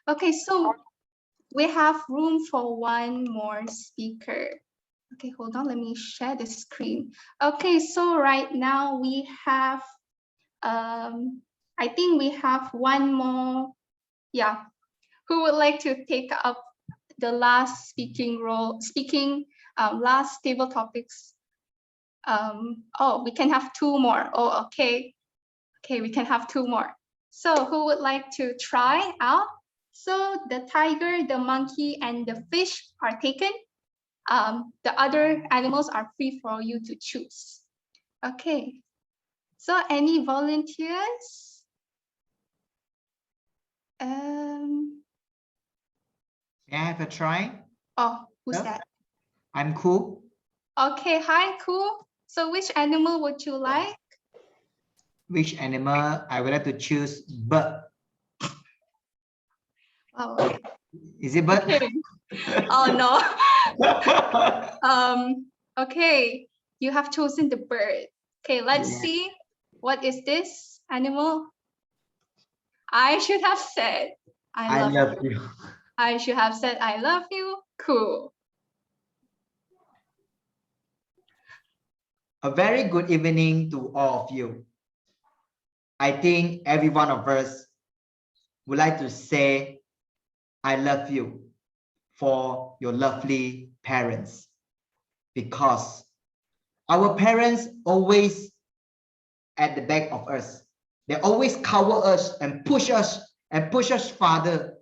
Okay, so we have room for one more speaker. Okay, hold on, let me share the screen. Okay, so right now we have, I think we have one more, yeah. Who would like to take up the last speaking role, last table topics? Oh, we can have two more. Oh, okay. Okay, we can have two more. So who would like to try out? So the tiger, the monkey, and the fish are taken. The other animals are free for you to choose. Okay. So any volunteers? May I have a try? Oh, who's Hello? that? I'm cool. Okay, hi, cool. So which animal would you like? Which animal? I would like to choose bird. Oh, okay. Is it bird? Okay. Oh no. Okay, you have chosen the bird. Okay, let's see. What is this animal? I should have said I love you. I should have said I love you. Cool. A very good evening to all of you. I think every one of us would like to say I love you for your lovely parents, because our parents always at the back of us. They always cover us and push us further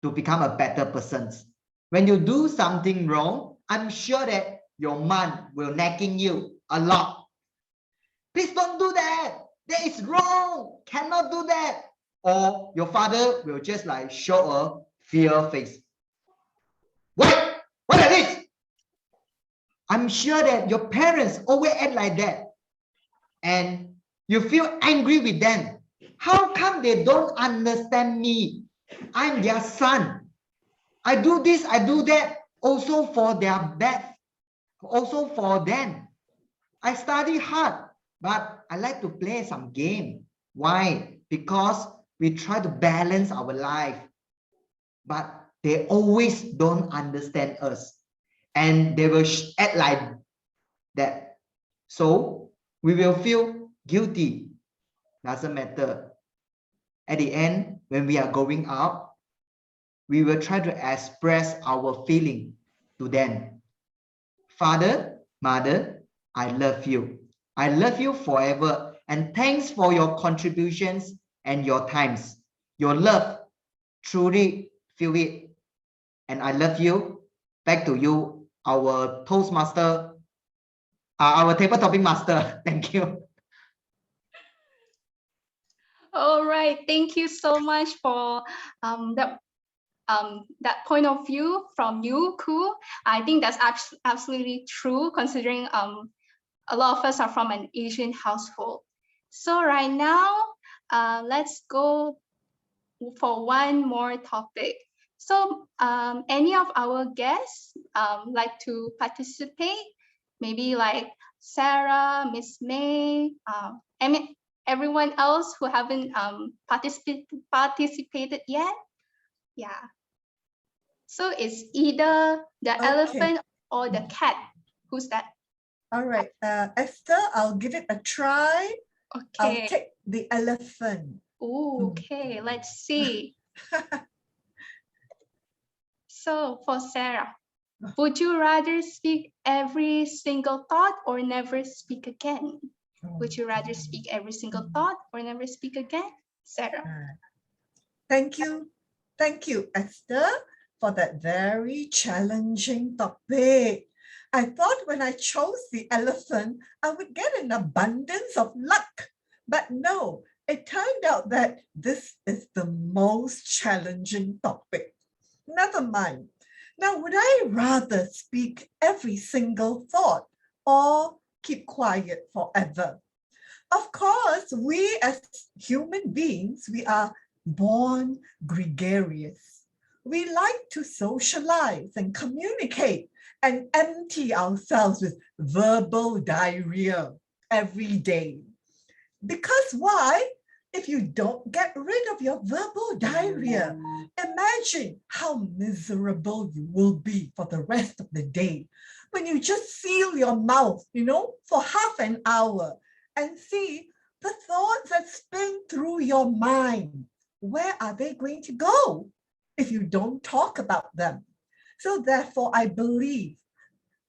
to become a better person. When you do something wrong, I'm sure that your mom will nagging you a lot. Please don't do that. That is wrong. Cannot do that. Or your father will just like show a fear face. What? What is this? I'm sure that your parents always act like that. And you feel angry with them. How come they don't understand me? I'm their son. I do this, I do that, also for their best, also for them. I study hard, but I like to play some game. Why? Because we try to balance our life, but they always don't understand us, and they will act like that. So we will feel guilty. Doesn't matter. At the end, when we are going out, we will try to express our feeling to them. Father, mother, I love you. I love you forever. And thanks for your contributions and your times. Your love, truly feel it. And I love you. Back to you, our Toastmaster, our table topic master. Thank you. All right, thank you so much for that point of view from you, Ku. I think that's absolutely true, considering a lot of us are from an Asian household. So right now, let's go for one more topic. So any of our guests like to participate? Maybe like Sarah, Miss May, everyone else who haven't participated yet? Yeah. So it's either the elephant or the cat. Who's that? All right, Esther, I'll give it a try. Okay. I'll take the elephant. Ooh, okay, let's see. So for Sarah, would you rather speak every single thought or never speak again? Would you rather speak every single thought or never speak again? Sarah. Thank you. Thank you, Esther, for that very challenging topic. I thought when I chose the elephant, I would get an abundance of luck. But no, it turned out that this is the most challenging topic. Never mind. Now, would I rather speak every single thought or keep quiet forever? Of course, we as human beings, we are born gregarious. We like to socialize and communicate and empty ourselves with verbal diarrhea every day. Because why? if you don't get rid of your verbal diarrhea, imagine how miserable you will be for the rest of the day when you just seal your mouth, for half an hour and see the thoughts that spin through your mind. Where are they going to go if you don't talk about them? So therefore, I believe,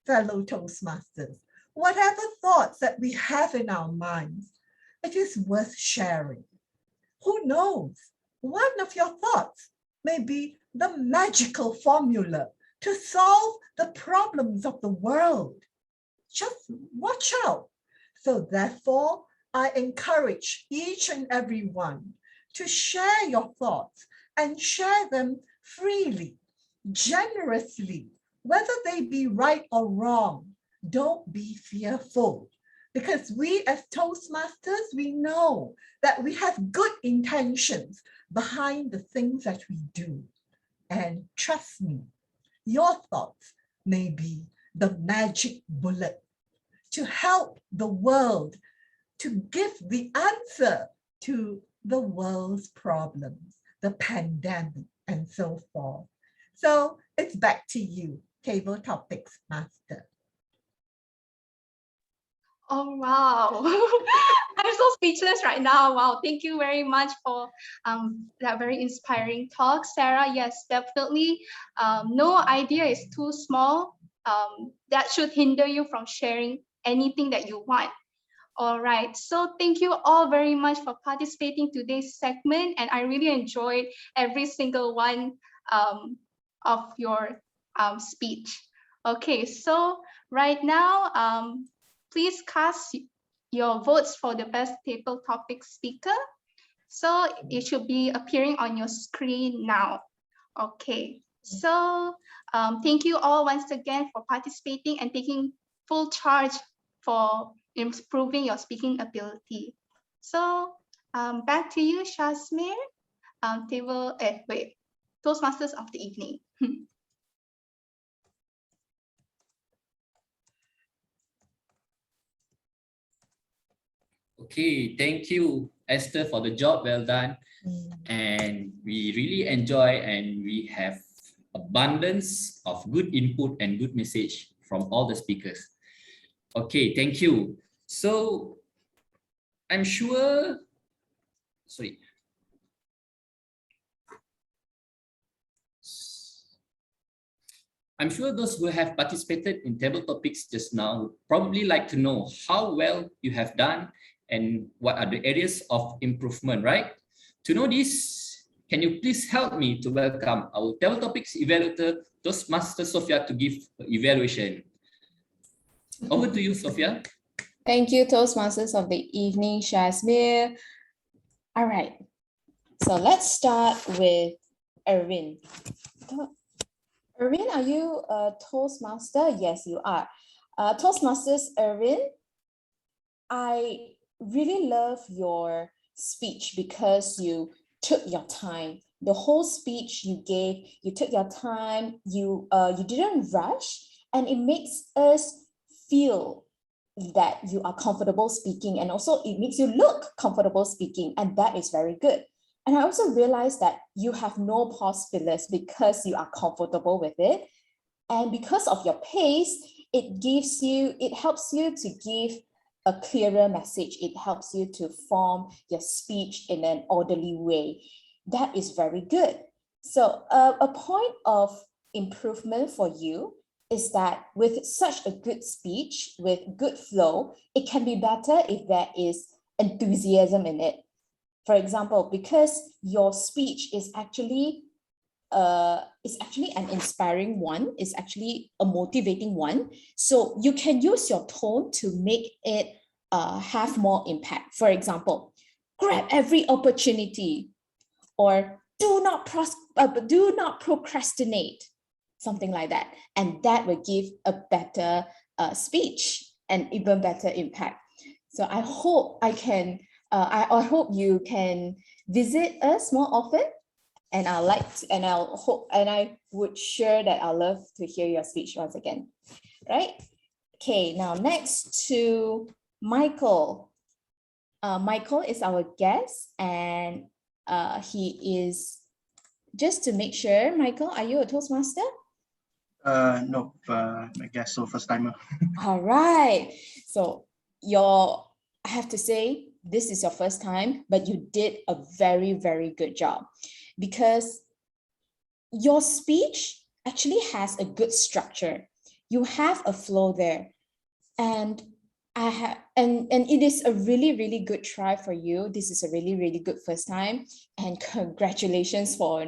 fellow Toastmasters, whatever thoughts that we have in our minds, it is worth sharing. Who knows? One of your thoughts may be the magical formula to solve the problems of the world. Just watch out. So therefore, I encourage each and every one to share your thoughts and share them freely, generously, whether they be right or wrong. Don't be fearful, because we as Toastmasters, we know that we have good intentions behind the things that we do. And trust me, your thoughts may be the magic bullet to help the world, to give the answer to the world's problems, the pandemic, and so forth. So it's back to you, Table Topics Master. Oh, wow. I'm so speechless right now. Wow. Thank you very much for that very inspiring talk, Sarah. Yes, definitely. No idea is too small. That should hinder you from sharing anything that you want. All right. So thank you all very much for participating in today's segment. And I really enjoyed every single one of your speech. Okay. So right now, please cast your votes for the best table topic speaker. So it should be appearing on your screen now. Okay, so thank you all once again for participating and taking full charge for improving your speaking ability. So back to you, Shazmir, Toastmasters of the evening. Okay, thank you, Esther, for the job well done. And we really enjoy and we have abundance of good input and good message from all the speakers. Okay, thank you. So I'm sure, I'm sure those who have participated in table topics just now would probably like to know how well you have done and what are the areas of improvement, right? To know this, can you please help me to welcome our table topics evaluator, Toastmaster Sophia, to give evaluation. Over to you, Sophia. Thank you, Toastmasters of the evening, Shazmir. All right, so let's start with Erwin. Erwin, are you a Toastmaster? Yes, you are. Toastmasters, Erwin, I really love your speech because you took your time. The whole speech you gave, you took your time, you didn't rush, and it makes us feel that you are comfortable speaking, and also it makes you look comfortable speaking, and that is very good. And I also realized that you have no pause fillers because you are comfortable with it. And because of your pace, it helps you to give a clearer message. It helps you to form your speech in an orderly way. That is very good. So a point of improvement for you is that with such a good speech, with good flow, it can be better if there is enthusiasm in it. For example, because your speech is actually an inspiring one, it's actually a motivating one. So you can use your tone to make it have more impact. For example, grab every opportunity, or do not procrastinate, something like that. And that will give a better speech and even better impact. So I hope I hope you can visit us more often. And I would share that I'll love to hear your speech once again, right? Okay, now next to Michael. Michael is our guest, and he is, just to make sure, Michael, are you a Toastmaster? No, I guess so, first timer. All right. So I have to say, this is your first time, but you did a very, very good job, because your speech actually has a good structure. You have a flow there. And and it is a really, really good try for you. This is a really, really good first time. And congratulations for,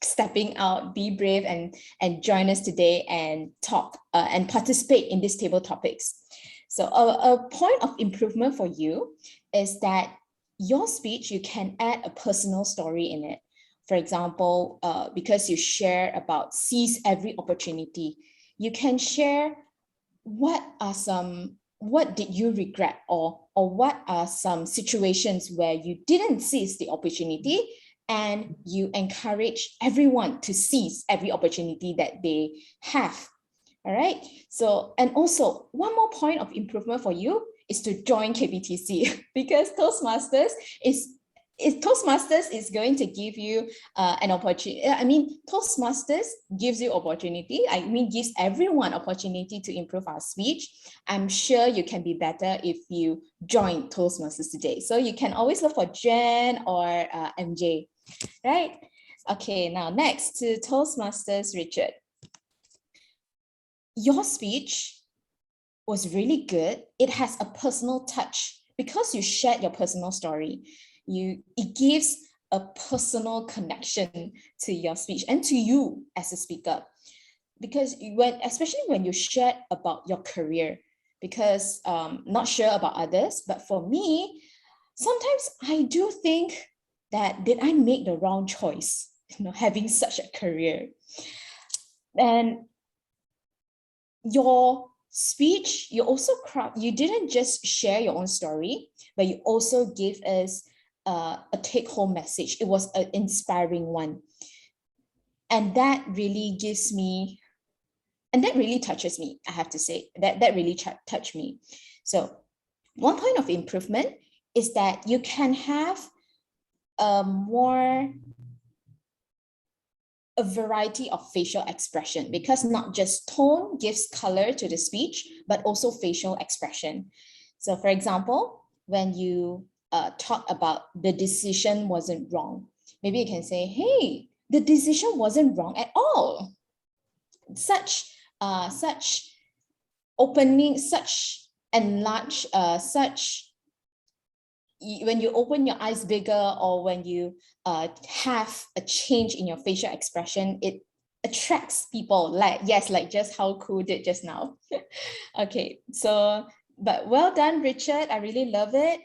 stepping out, be brave, and join us today and talk and participate in these table topics. So a point of improvement for you is that your speech, you can add a personal story in it. For example, because you share about seize every opportunity, you can share what did you regret, or what are some situations where you didn't seize the opportunity, and you encourage everyone to seize every opportunity that they have. All right. So, and also one more point of improvement for you is to join KBTC, because Toastmasters is going to give you an opportunity. I mean, Toastmasters gives you opportunity. I mean, gives everyone opportunity to improve our speech. I'm sure you can be better if you join Toastmasters today. So you can always look for Jen or MJ, right? Okay, now next to Toastmasters Richard. Your speech was really good. It has a personal touch because you shared your personal story. It gives a personal connection to your speech and to you as a speaker, because especially when you shared about your career, because not sure about others, but for me, sometimes I do think that did I make the wrong choice, having such a career. And your speech, you didn't just share your own story, but you also gave us a take-home message. It was an inspiring one. And that really gives me, and that really touches me, I have to say, that really touched me. So one point of improvement is that you can have a variety of facial expression, because not just tone gives color to the speech, but also facial expression. So for example, when you talk about the decision wasn't wrong, maybe you can say, hey, the decision wasn't wrong at all. Such opening, such enlarge, when you open your eyes bigger, or when you have a change in your facial expression, it attracts people, like just how Koo did just now. Okay, so, but well done, Richard. I really love it.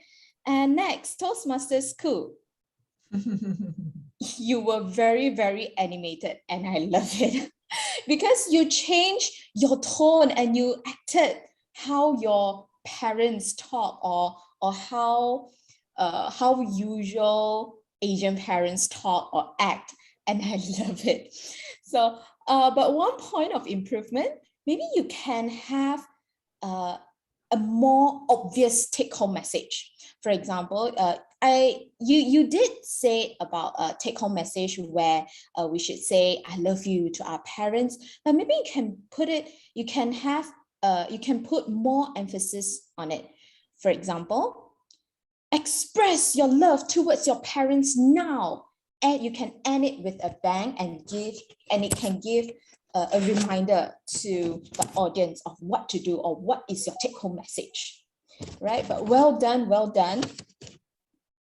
And next, Toastmasters Koo. You were very, very animated, and I love it because you changed your tone and you acted how your parents talk, or how usual Asian parents talk or act, and I love it. So, but one point of improvement, maybe you can have a more obvious take-home message. For example, you did say about a take-home message where we should say "I love you" to our parents, but maybe you can put it. You can put more emphasis on it. For example, express your love towards your parents now, and you can end it with a bang and it can give a reminder to the audience of what to do, or what is your take-home message, right? But well done, well done.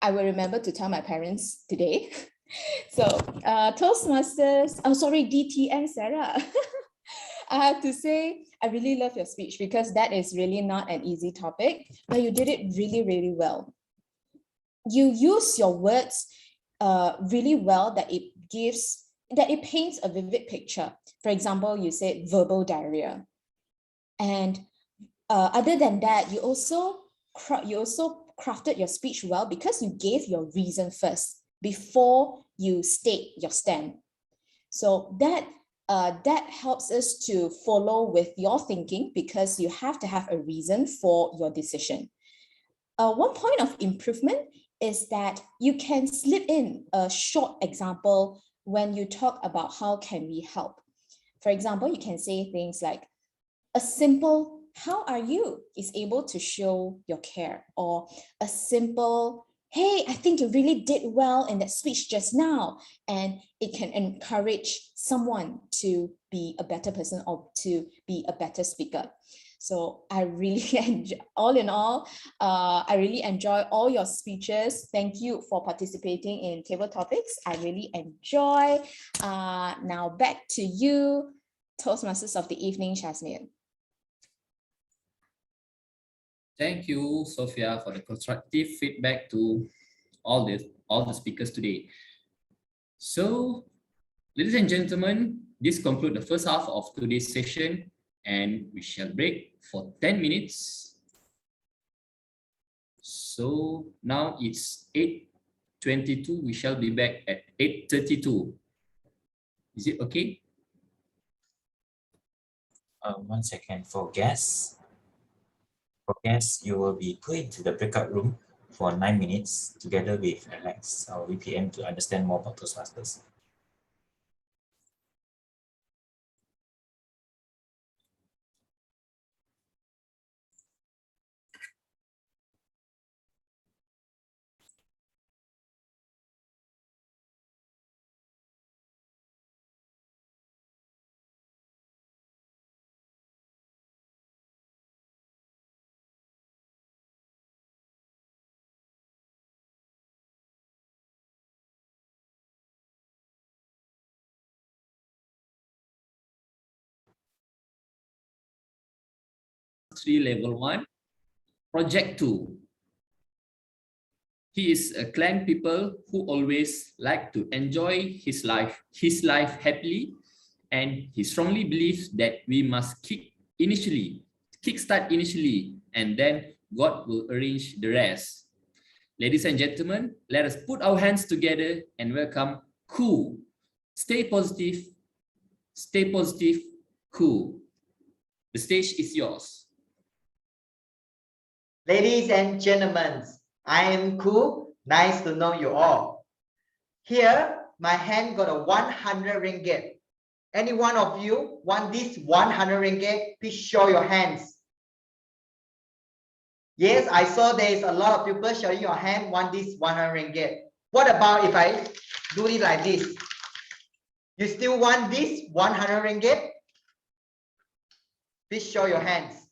I will remember to tell my parents today. So Toastmasters, DTM Sarah. I have to say, I really love your speech, because that is really not an easy topic, but you did it really, really well. You use your words really well, that it paints a vivid picture. For example, you said verbal diarrhea. And other than that, you also crafted your speech well, because you gave your reason first before you state your stand. So that helps us to follow with your thinking, because you have to have a reason for your decision. One point of improvement is that you can slip in a short example when you talk about how can we help. For example, you can say things like a simple "how are you" is able to show your care, or a simple "hey, I think you really did well in that speech just now," and it can encourage someone to be a better person or to be a better speaker. So I really enjoy, all in all, I really enjoy all your speeches. Thank you for participating in Table Topics. I really enjoy. Now back to you, Toastmasters of the evening, Shaznian. Thank you, Sophia, for the constructive feedback to all the speakers today. So, ladies and gentlemen, this concludes the first half of today's session, and we shall break for 10 minutes. So now it's 8:22. We shall be back at 8:32. Is it okay? 1 second for guests. For guests, you will be put into the breakout room for 9 minutes together with Alex, our VPN, to understand more about Toastmasters. Level 1, Project 2. He is a Klang people who always like to enjoy his life happily, and he strongly believes that we must kickstart initially, and then God will arrange the rest. Ladies and gentlemen, let us put our hands together and welcome Ku. Stay positive, Ku. The stage is yours. Ladies and gentlemen, I am Ku. Nice to know you all. Here, my hand got a 100 ringgit. Any one of you want this 100 ringgit? Please show your hands. Yes, I saw there is a lot of people showing your hand want this 100 ringgit. What about if I do it like this? You still want this 100 ringgit? Please show your hands.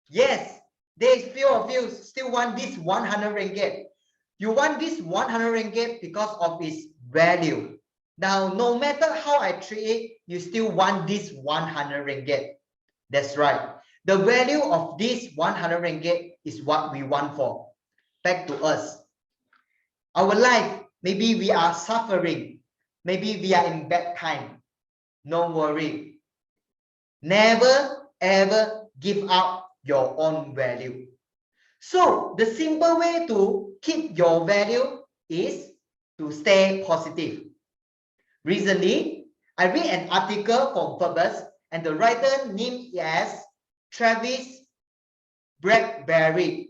Yes, there is few of you still want this 100 ringgit. You want this 100 ringgit because of its value. Now, no matter how I treat it, you still want this 100 ringgit. That's right. The value of this 100 ringgit is what we want for. Back to us. Our life, maybe we are suffering. Maybe we are in bad time. No worry. Never ever give up your own value. So the simple way to keep your value is to stay positive. Recently, I read an article from Forbes, and the writer named as Travis Bradbury.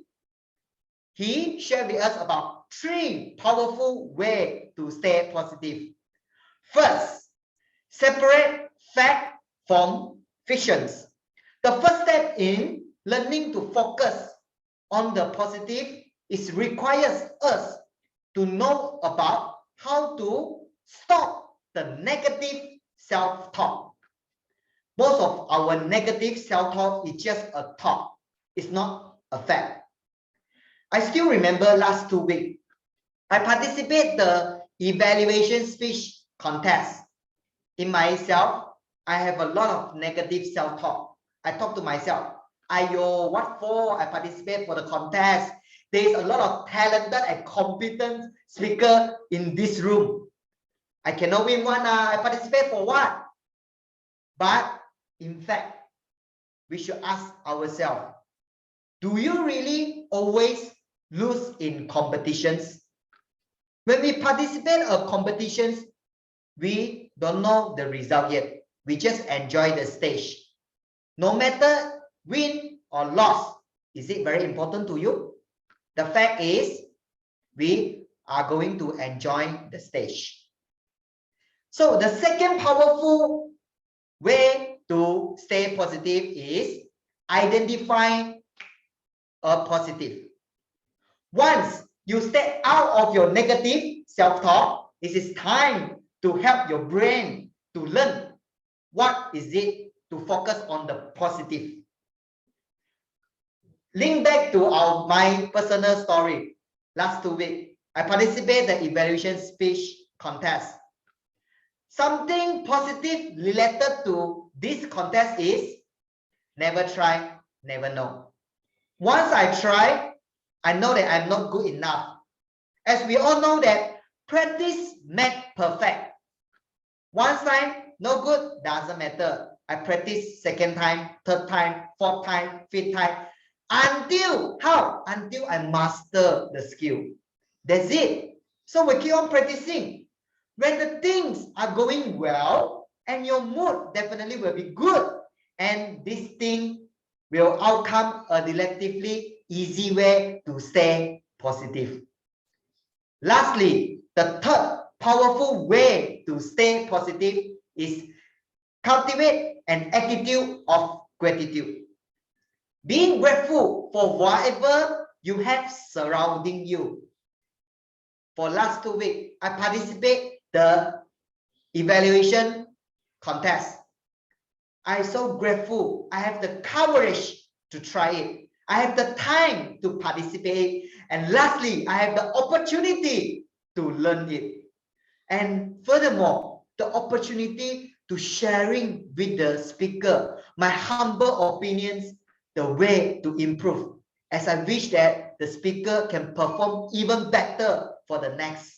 He shared with us about 3 powerful ways to stay positive. First, separate fact from fictions. The first step in learning to focus on the positive is requires us to know about how to stop the negative self-talk. Most of our negative self-talk is just a thought. It's not a fact. I still remember last 2 weeks, I participated the evaluation speech contest. In myself, I have a lot of negative self-talk. I talk to myself, ayo, what for? I participate for the contest. There is a lot of talented and competent speaker in this room. I cannot win one. I participate for what? But in fact, we should ask ourselves, do you really always lose in competitions? When we participate in competitions, we don't know the result yet. We just enjoy the stage. No matter win or loss, is it very important to you? the fact is we are going to enjoy the stage. So the second powerful way to stay positive is identify a positive. Once you step out of your negative self-talk, it is time to help your brain to learn what is it to focus on the positive. Link back to my personal story. Last 2 weeks, I participated in the evaluation speech contest. Something positive related to this contest is never try, never know. Once I try, I know that I'm not good enough. As we all know that practice makes perfect. One time, no good, doesn't matter. I practice second time, third time, fourth time, fifth time, until how? Until I master the skill. That's it. So we keep on practicing. When the things are going well, and your mood definitely will be good, and this thing will outcome a relatively easy way to stay positive. Lastly, the third powerful way to stay positive is cultivate an attitude of gratitude. Being grateful for whatever you have surrounding you. For last 2 weeks, I participate the evaluation contest. I'm so grateful. I have the courage to try it. I have the time to participate. And lastly, I have the opportunity to learn it. And furthermore, the opportunity to sharing with the speaker my humble opinions, the way to improve, as I wish that the speaker can perform even better for the next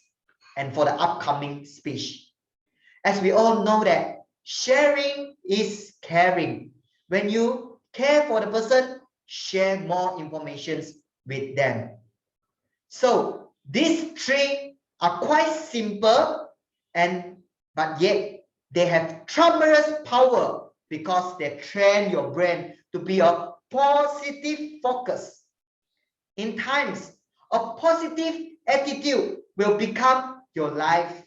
and for the upcoming speech. As we all know that sharing is caring. When you care for the person, share more information with them. So these three are quite simple, but yet they have tremendous power because they train your brain to be a positive focus. In times, a positive attitude will become your life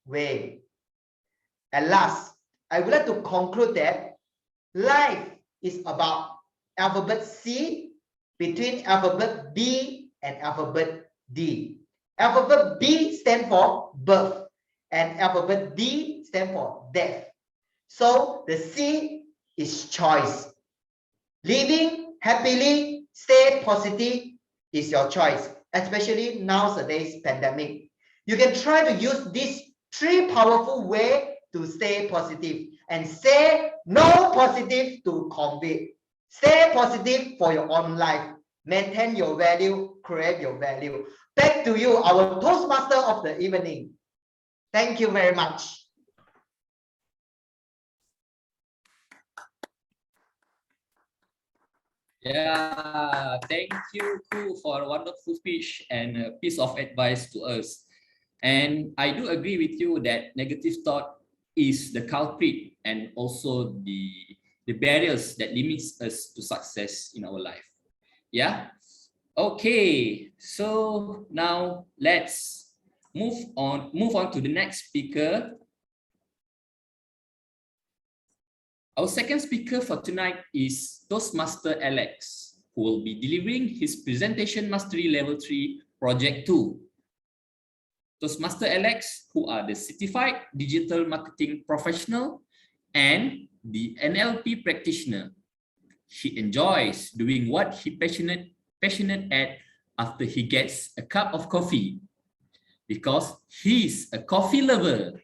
way. At last, I would like to conclude that life is about alphabet C between alphabet B and alphabet D. Alphabet B stands for birth and alphabet D stands for death. So the C is choice. Living happily, stay positive is your choice, especially nowadays pandemic. You can try to use these three powerful ways to stay positive and say no positive to COVID. Stay positive for your own life. Maintain your value, create your value. Back to you, our Toastmaster of the evening. Thank you very much. Yeah, thank you, Ku, for a wonderful speech and a piece of advice to us. And I do agree with you that negative thought is the culprit and also the barriers that limits us to success in our life. Yeah. Okay. So now let's move on to the next speaker. Our second speaker for tonight is Toastmaster Alex, who will be delivering his presentation mastery level 3 project 2. Toastmaster Alex, who are the certified digital marketing professional and the NLP practitioner. He enjoys doing what he passionate at after he gets a cup of coffee, because he's a coffee lover.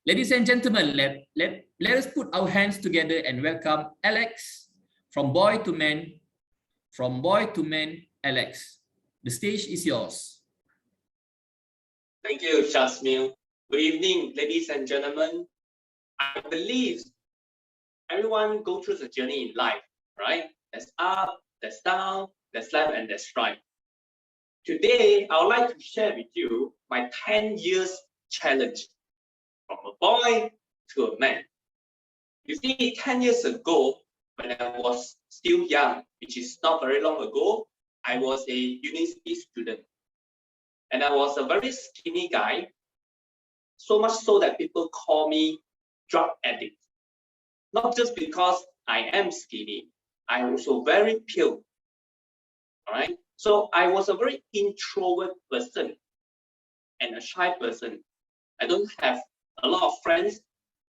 Ladies and gentlemen, let us put our hands together and welcome Alex, from boy to man, Alex. The stage is yours. Thank you, Jasmine. Good evening, ladies and gentlemen. I believe everyone goes through the journey in life, right? There's up, there's down, there's left, and there's right. Today, I would like to share with you my 10 years challenge from a boy to a man. You see, 10 years ago, when I was still young, which is not very long ago, I was a university student, and I was a very skinny guy, so much so that people call me drug addict. Not just because I am skinny, I'm also very pale. All right. So I was a very introvert person and a shy person. I don't have a lot of friends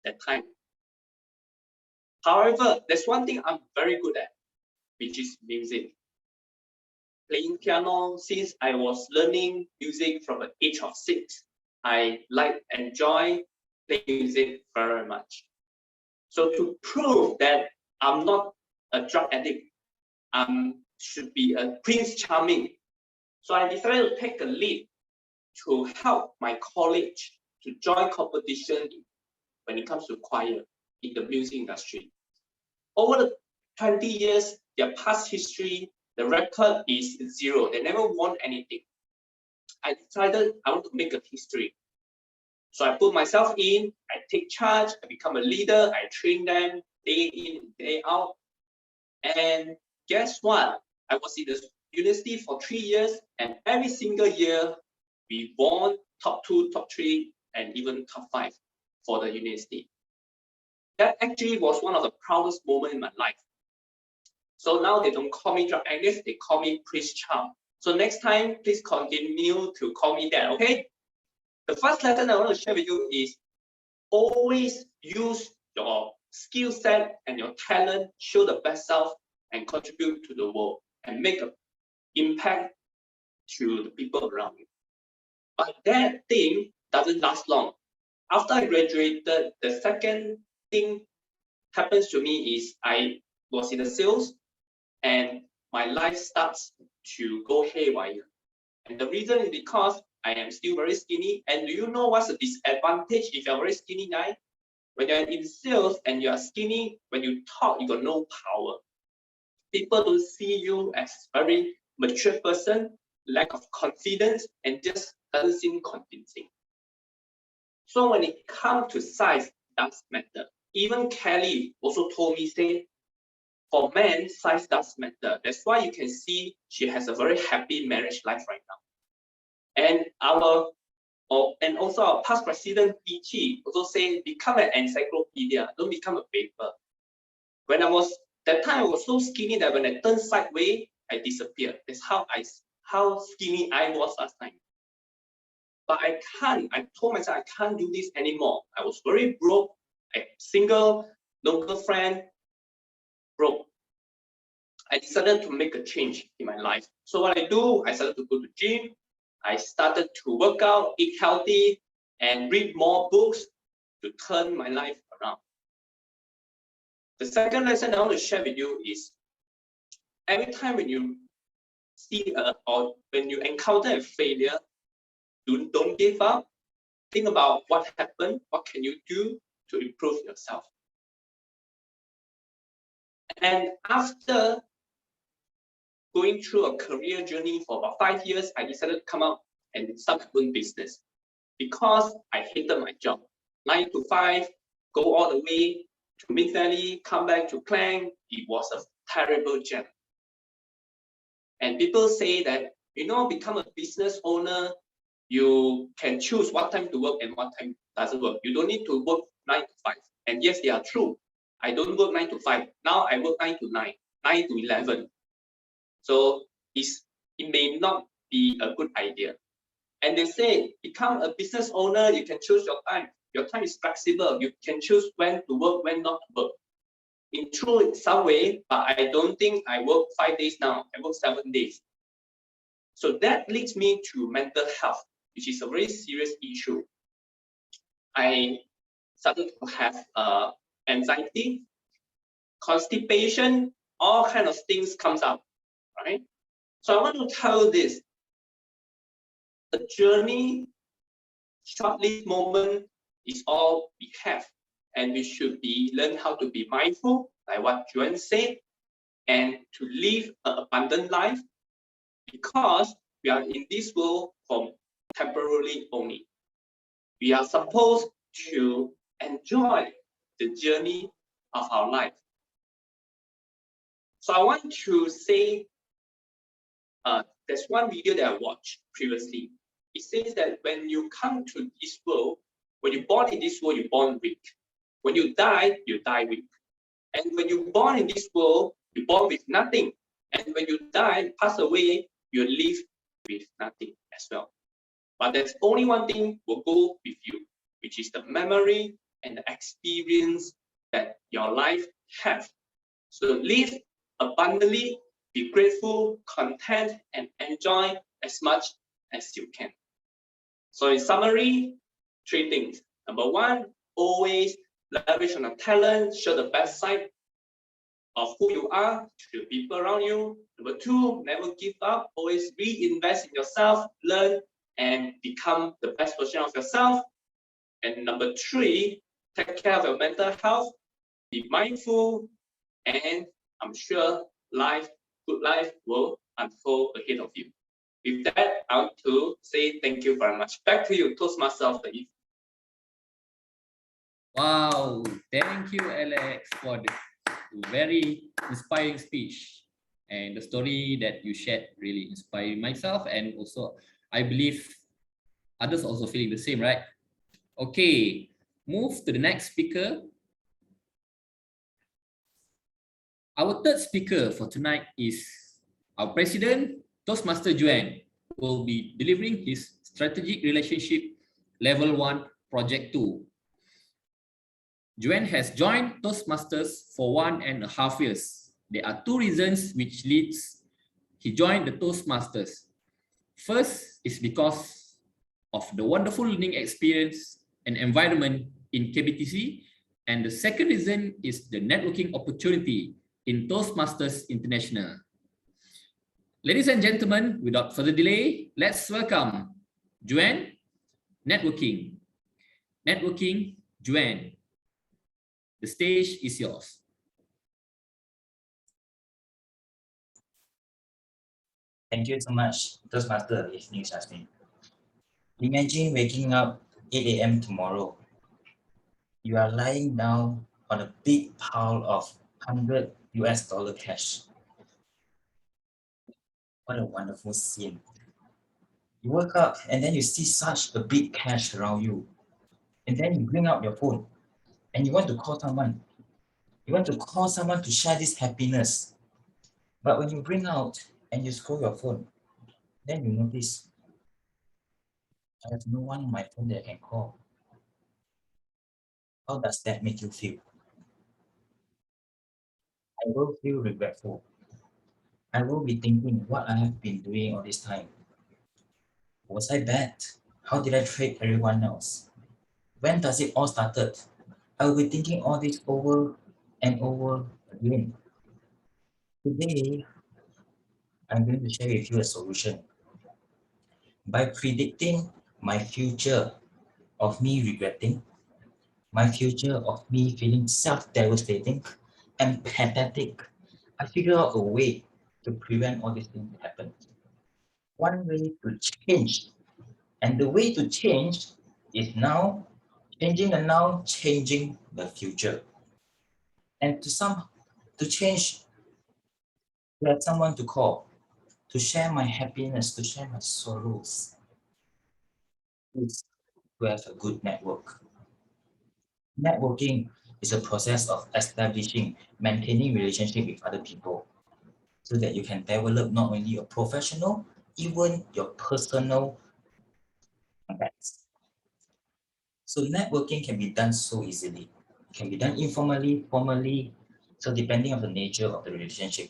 that time. However, there's one thing I'm very good at, which is music. Playing piano since I was learning music from the age of 6. I enjoy playing music very much. So to prove that I'm not a drug addict, I should be a Prince Charming. So I decided to take a lead to help my college to join competition when it comes to choir in the music industry. Over the 20 years, their past history, the record is 0. They never won anything. I decided I want to make a history. So I put myself in, I take charge, I become a leader, I train them day in, day out. And guess what? I was in the university for 3 years, and every single year we won top 2, top 3, and even top 5 for the university. That actually was one of the proudest moments in my life. So now they don't call me drug addict, they call me Prince Charm. So next time, please continue to call me that, okay? The first lesson I want to share with you is always use your skill set and your talent, show the best self, and contribute to the world and make an impact to the people around you. But that thing doesn't last long. After I graduated, the second thing happens to me is I was in the sales and my life starts to go haywire. And the reason is because I am still very skinny. And do you know what's the disadvantage if you're a very skinny guy? When you're in sales and you're skinny, when you talk, you got no power. People don't see you as very mature person, lack of confidence, and just doesn't seem convincing. So when it comes to size, does matter. Even Kelly also told me, say, for men, size does matter. That's why you can see she has a very happy marriage life right now. And also our past president Ichi also say, become an encyclopedia, don't become a paper. When I was that time, I was so skinny that when I turned sideways, I disappeared. That's how skinny I was last time. But I told myself I can't do this anymore. I was very broke, single, no girlfriend, broke. I decided to make a change in my life. So what I do, I started to go to gym. I started to work out, eat healthy, and read more books to turn my life around. The second lesson I want to share with you is every time when you see or when you encounter a failure, don't give up. Think about what happened, what can you do to improve yourself. And after going through a career journey for about 5 years, I decided to come out and start my own business because I hated my job. 9 to 5, go all the way to Mid Valley, come back to Klang. It was a terrible journey. And people say that, become a business owner, you can choose what time to work and what time doesn't work. You don't need to work 9 to 5. And yes, they are true. I don't work 9 to 5. Now I work 9 to 9, 9 to 11. So it may not be a good idea. And they say, become a business owner, you can choose your time. Your time is flexible. You can choose when to work, when not to work. In true in some way, but I don't think I work 5 days now. I work 7 days. So that leads me to mental health, which is a very serious issue. I started to have anxiety, constipation, all kind of things comes up, right? So I want to tell you this. The journey, short-lived moment is all we have. And we should learn how to be mindful, like what Juan said, and to live an abundant life because we are in this world for temporarily only. We are supposed to enjoy the journey of our life. So I want to say there's one video that I watched previously. It says that when you come to this world, when you're born in this world, you're born weak. When you die weak. And when you're born in this world, you're born with nothing. And when you die, pass away, you live with nothing as well. But there's only one thing will go with you, which is the memory and the experience that your life have. So live abundantly, be grateful, content, and enjoy as much as you can. So in summary, 3 things. Number 1, always leverage on your talent, show the best side of who you are to the people around you. Number 2, never give up, always reinvest in yourself, learn and become the best version of yourself. And number 3, take care of your mental health, be mindful, and I'm sure good life will unfold ahead of you. With that, I want to say thank you very much. Back to you, Toastmaster of the Evening. Wow, thank you, Alex, for the very inspiring speech. And the story that you shared really inspired myself, and also I believe others also feeling the same, right? Okay, move to the next speaker. Our third speaker for tonight is our president, Toastmaster Juan, who will be delivering his strategic relationship level 1 project 2. Juan has joined Toastmasters for 1.5 years. There are 2 reasons which leads he joined the Toastmasters. First is because of the wonderful learning experience and environment in KBTC, and the second reason is the networking opportunity in Toastmasters International. Ladies and gentlemen, without further delay, let's welcome Juan, Networking. Networking, Juan. The stage is yours. Thank you so much, Toastmaster. Evening, Jasmine. Imagine waking up 8 a.m. tomorrow. You are lying down on a big pile of $100 cash. What a wonderful scene. You wake up and then you see such a big cash around you. And then you bring out your phone and you want to call someone. You want to call someone to share this happiness. But when you bring out and you scroll your phone, then you notice, I have no one on my phone that I can call. How does that make you feel? I will feel regretful. I will be thinking what I have been doing all this time. Was I bad? How did I treat everyone else? When does it all started? I will be thinking all this over and over again. Today, I'm going to share with you a solution. By predicting my future of me regretting, my future of me feeling self-devastating and pathetic, I figure out a way to prevent all these things to happen. One way to change, and the way to change is now changing the now, changing the future. And to change, to have someone to call, to share my happiness, to share my sorrows, is to have a good network. Networking is a process of establishing, maintaining relationship with other people so that you can develop not only your professional, even your personal contacts. So networking can be done so easily. It can be done informally, formally, so depending on the nature of the relationship.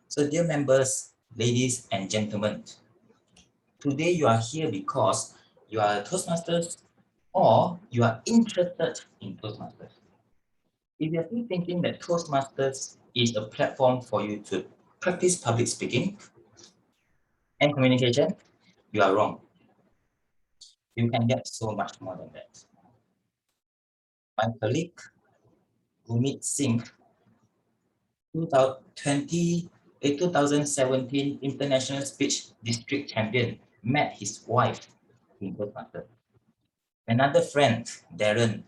So dear members, ladies and gentlemen, today you are here because you are Toastmasters or you are interested in Toastmasters. If you're still thinking that Toastmasters is a platform for you to practice public speaking and communication, you are wrong. You can get so much more than that. My colleague, Gurmeet Singh, 2017 International Speech District Champion, met his wife in Toastmasters. Another friend, Darren,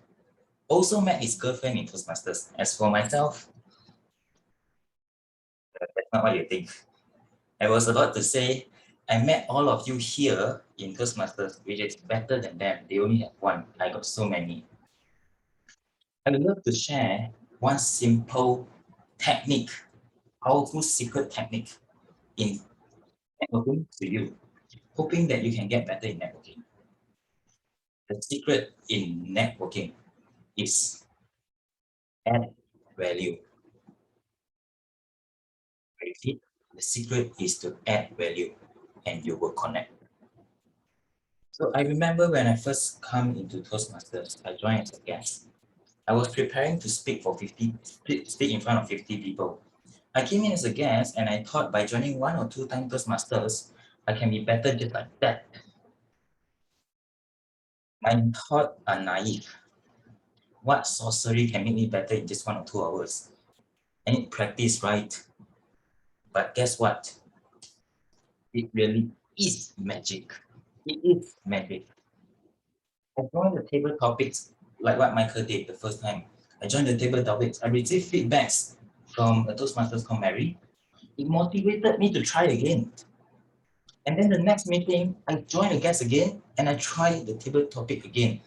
also met his girlfriend in Toastmasters. As for myself, that's not what you think. I was about to say, I met all of you here in Toastmasters, which is better than them. They only have one. I got so many. I would love to share one simple technique, powerful secret technique in networking to you, hoping that you can get better in networking. The secret in networking is add value. I repeat, the secret is to add value and you will connect. So I remember when I first come into Toastmasters, I joined as a guest. I was preparing to speak speak in front of 50 people. I came in as a guest and I thought by joining 1 or 2 times Toastmasters, I can be better just like that. My thoughts are naive. What sorcery can make me better in just 1 or 2 hours? I need practice, right? But guess what? It really is magic. It is magic. I joined the table topics like what Michael did the first time. I joined the table topics. I received feedbacks from a Toastmasters called Mary. It motivated me to try again. And then the next meeting, I joined a guest again and I tried the table topic again.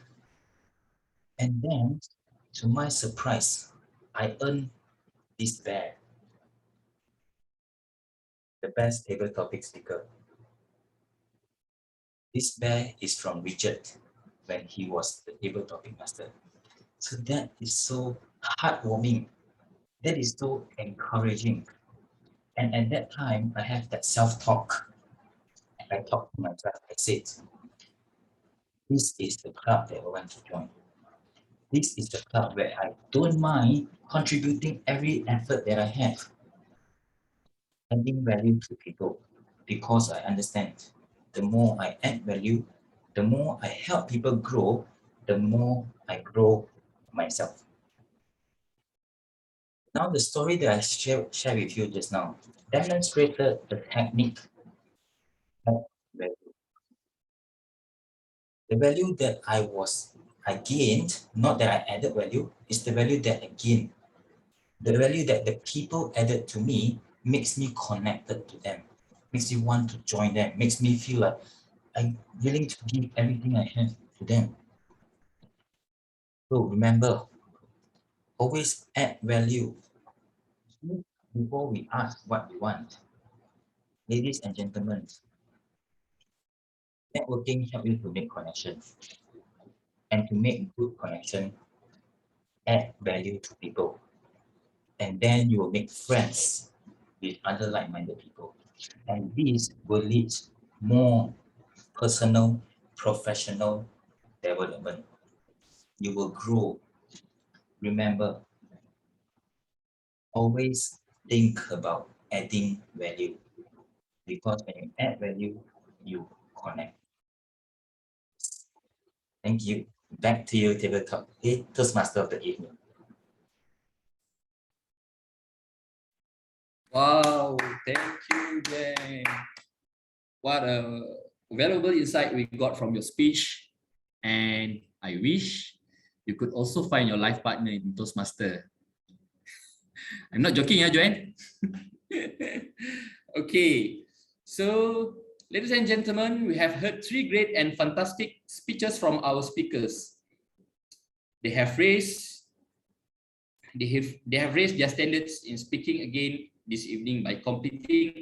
And then, to my surprise, I earned this bear, the best table topic speaker. This bear is from Richard when he was the table topic master. So that is so heartwarming. That is so encouraging. And at that time, I have that self-talk. I talked to myself. I said, this is the club that I want to join. This is the club where I don't mind contributing every effort that I have, adding value to people, because I understand the more I add value, the more I help people grow, the more I grow myself. Now, the story that I share with you just now demonstrated the technique of value. The value that I gained, not that I added value, is the value that I gained. The value that the people added to me makes me connected to them, makes me want to join them, makes me feel like I'm willing to give everything I have to them. So remember, always add value before we ask what we want. Ladies and gentlemen, networking helps you to make connections. And to make good connection, add value to people. And then you will make friends with other like-minded people. And this will lead more personal, professional development. You will grow. Remember, always think about adding value, because when you add value, you connect. Thank you. Back to you, tabletop. Hey, Toastmaster of the evening. Wow, thank you, Jen. What a valuable insight we got from your speech. And I wish you could also find your life partner in Toastmaster. I'm not joking, Joanne. Okay, so ladies and gentlemen, we have heard 3 great and fantastic speeches from our speakers. They have raised their standards in speaking again this evening by completing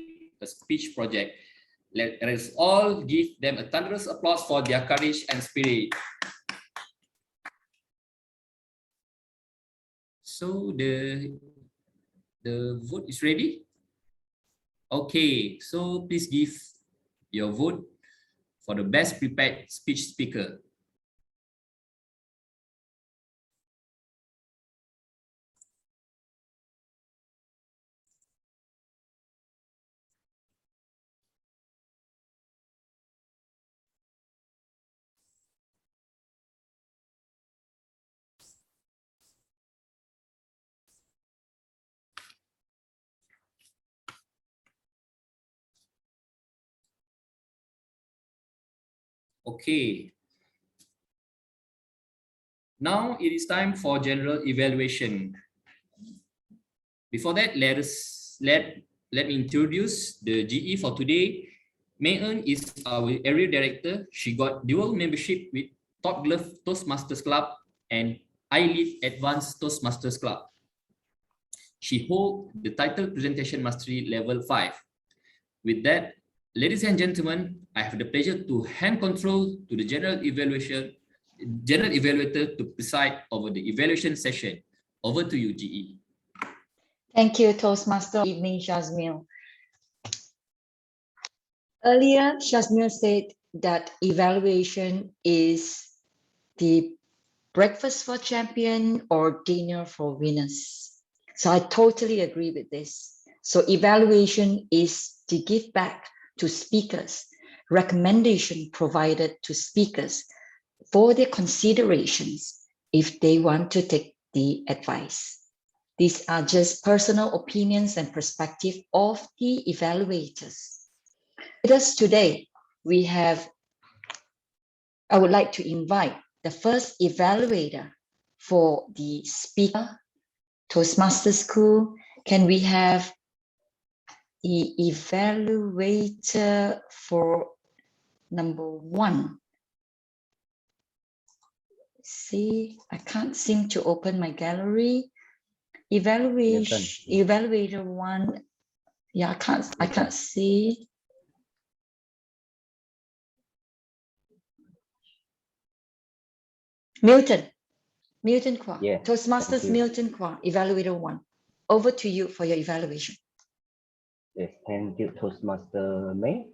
a speech project. Let us all give them a thunderous applause for their courage and spirit. So the vote is ready. Okay, so please give your vote for the best prepared speech speaker. Okay. Now it is time for general evaluation. Before that, let let me introduce the GE for today. Mei En is our area director. She got dual membership with Top Glove Toastmasters Club and I Lead Advanced Toastmasters Club. She holds the title Presentation Mastery Level 5. With that, ladies and gentlemen, I have the pleasure to hand control to the general evaluator to preside over the evaluation session. Over to you, GE. Thank you, Toastmaster. Good evening, Shazmil. Earlier, Shazmil said that evaluation is the breakfast for champion or dinner for winners. So I totally agree with this. So evaluation is to give back to speakers, recommendation provided to speakers for their considerations if they want to take the advice. These are just personal opinions and perspective of the evaluators. With us today, I would like to invite the first evaluator for the speaker Toastmaster School. Can we have the evaluator for number 1? See, I can't seem to open my gallery. Evaluator 1. Yeah, I can't see. Milton Kwa. Yeah, Toastmasters Milton Kwa, evaluator 1. Over to you for your evaluation. Yes, thank you, Toastmaster May.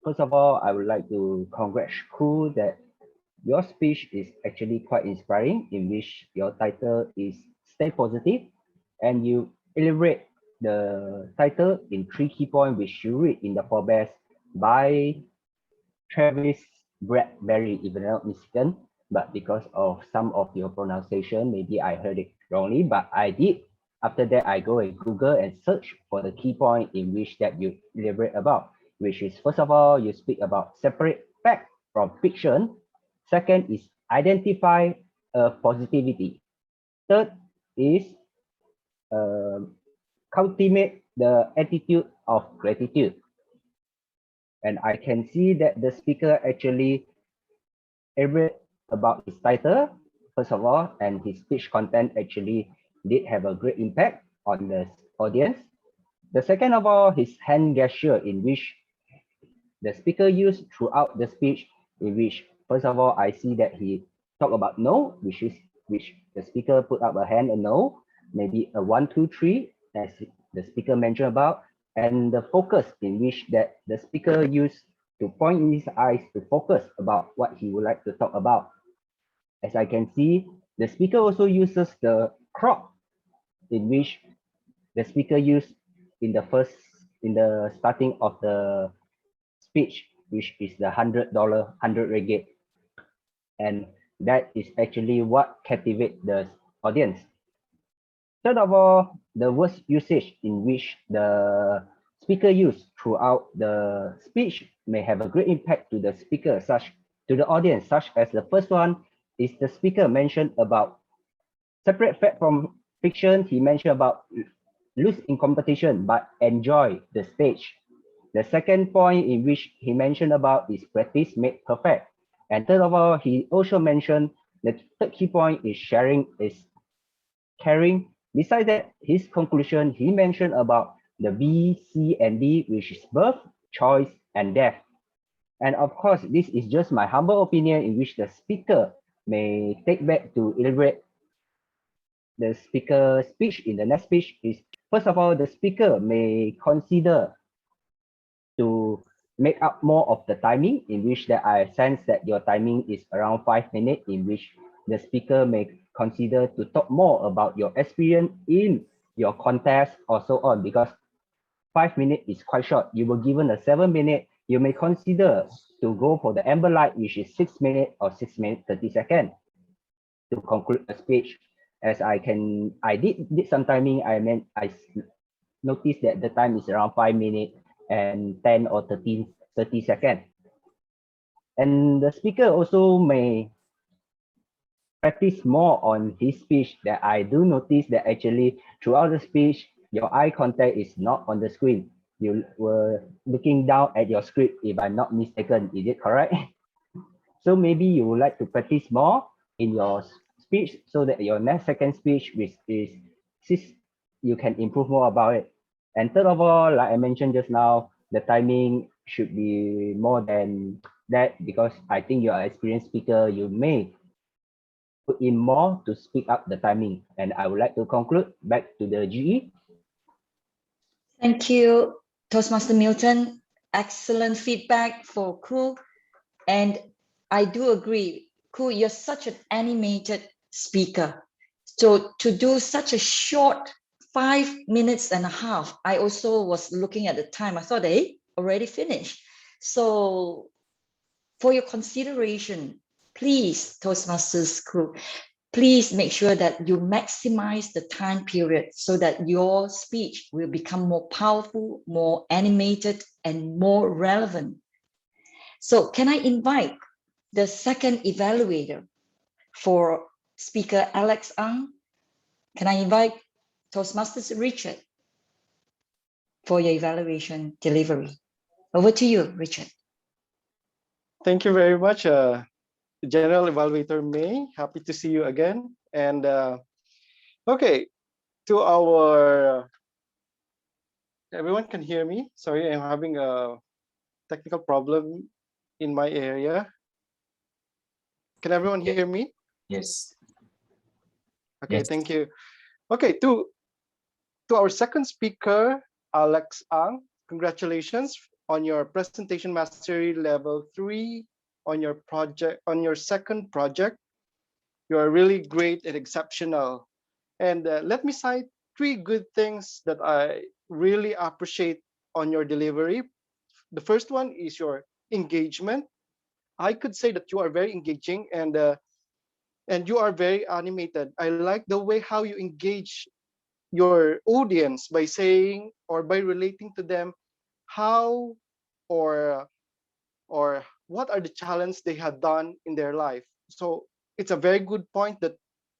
First of all, I would like to congratulate Koo that your speech is actually quite inspiring, in which your title is Stay Positive, and you elaborate the title in 3 key points, which you read in the forebears by Travis Bradbury, even though Michigan, but because of some of your pronunciation, maybe I heard it wrongly, but I did. After that, I go and Google and search for the key point in which that you elaborate about, which is, first of all, you speak about separate fact from fiction. Second is identify positivity. Third is cultivate the attitude of gratitude. And I can see that the speaker actually elaborate about his title, first of all, and his speech content actually did have a great impact on the audience. The second of all, his hand gesture, in which the speaker used throughout the speech, in which, first of all, I see that he talked about no, which the speaker put up a hand, a no, maybe a 1, 2, 3, as the speaker mentioned about, and the focus in which that the speaker used to point in his eyes to focus about what he would like to talk about. As I can see, the speaker also uses the crop, in which the speaker used in the starting of the speech, which is the $100, 100 ringgit. And that is actually what captivates the audience. Third of all, the words usage in which the speaker used throughout the speech may have a great impact to the speaker, to the audience, such as the first one is the speaker mentioned about separate fact from fiction. He mentioned about lose in competition but enjoy the stage. The second point in which he mentioned about is practice make perfect. And third of all, he also mentioned the third key point is sharing is caring. Besides that, his conclusion, he mentioned about the B, C, and D, which is birth, choice, and death. And of course, this is just my humble opinion in which the speaker may take back to elaborate the speaker's speech in the next speech is, first of all, the speaker may consider to make up more of the timing, in which that I sense that your timing is around 5 minutes, in which the speaker may consider to talk more about your experience in your contest or so on, because 5 minutes is quite short. You were given a 7 minute, you may consider to go for the amber light, which is 6 minutes or 6 minutes 30 seconds to conclude a speech. As I did some timing, I noticed that the time is around 5 minutes and 10 or 30 seconds. And the speaker also may practice more on his speech, that I do notice that actually throughout the speech, your eye contact is not on the screen. You were looking down at your script, if I'm not mistaken. Is it correct? So maybe you would like to practice more in your speech so that your next second speech you can improve more about it. And third of all, like I mentioned just now, the timing should be more than that, because I think you are an experienced speaker. You may put in more to speak up the timing. And I would like to conclude back to the GE. Thank you, Toastmaster Milton. Excellent feedback for Koo. And I do agree, Koo, you're such an animated speaker. So to do such a short 5 minutes and a half, I also was looking at the time. I thought, hey, already finished. So for your consideration, please, Toastmasters crew, please make sure that you maximize the time period so that your speech will become more powerful, more animated, and more relevant. So can I invite the second evaluator for speaker Alex Ang? Can I invite Toastmasters Richard for your evaluation delivery? Over to you, Richard. Thank you very much, General Evaluator May. Happy to see you again. And okay, to our, everyone can hear me? Sorry, I'm having a technical problem in my area. Can everyone hear me? Yes. Okay, Yes. thank you. Okay, to our second speaker, Alex Ang, congratulations on your presentation mastery level 3 on your project, on your second project. You are really great and exceptional. And let me cite 3 good things that I really appreciate on your delivery. The first one is your engagement. I could say that you are very engaging and you are very animated. I like the way how you engage your audience by saying or by relating to them how or what are the challenges they have done in their life. So it's a very good point that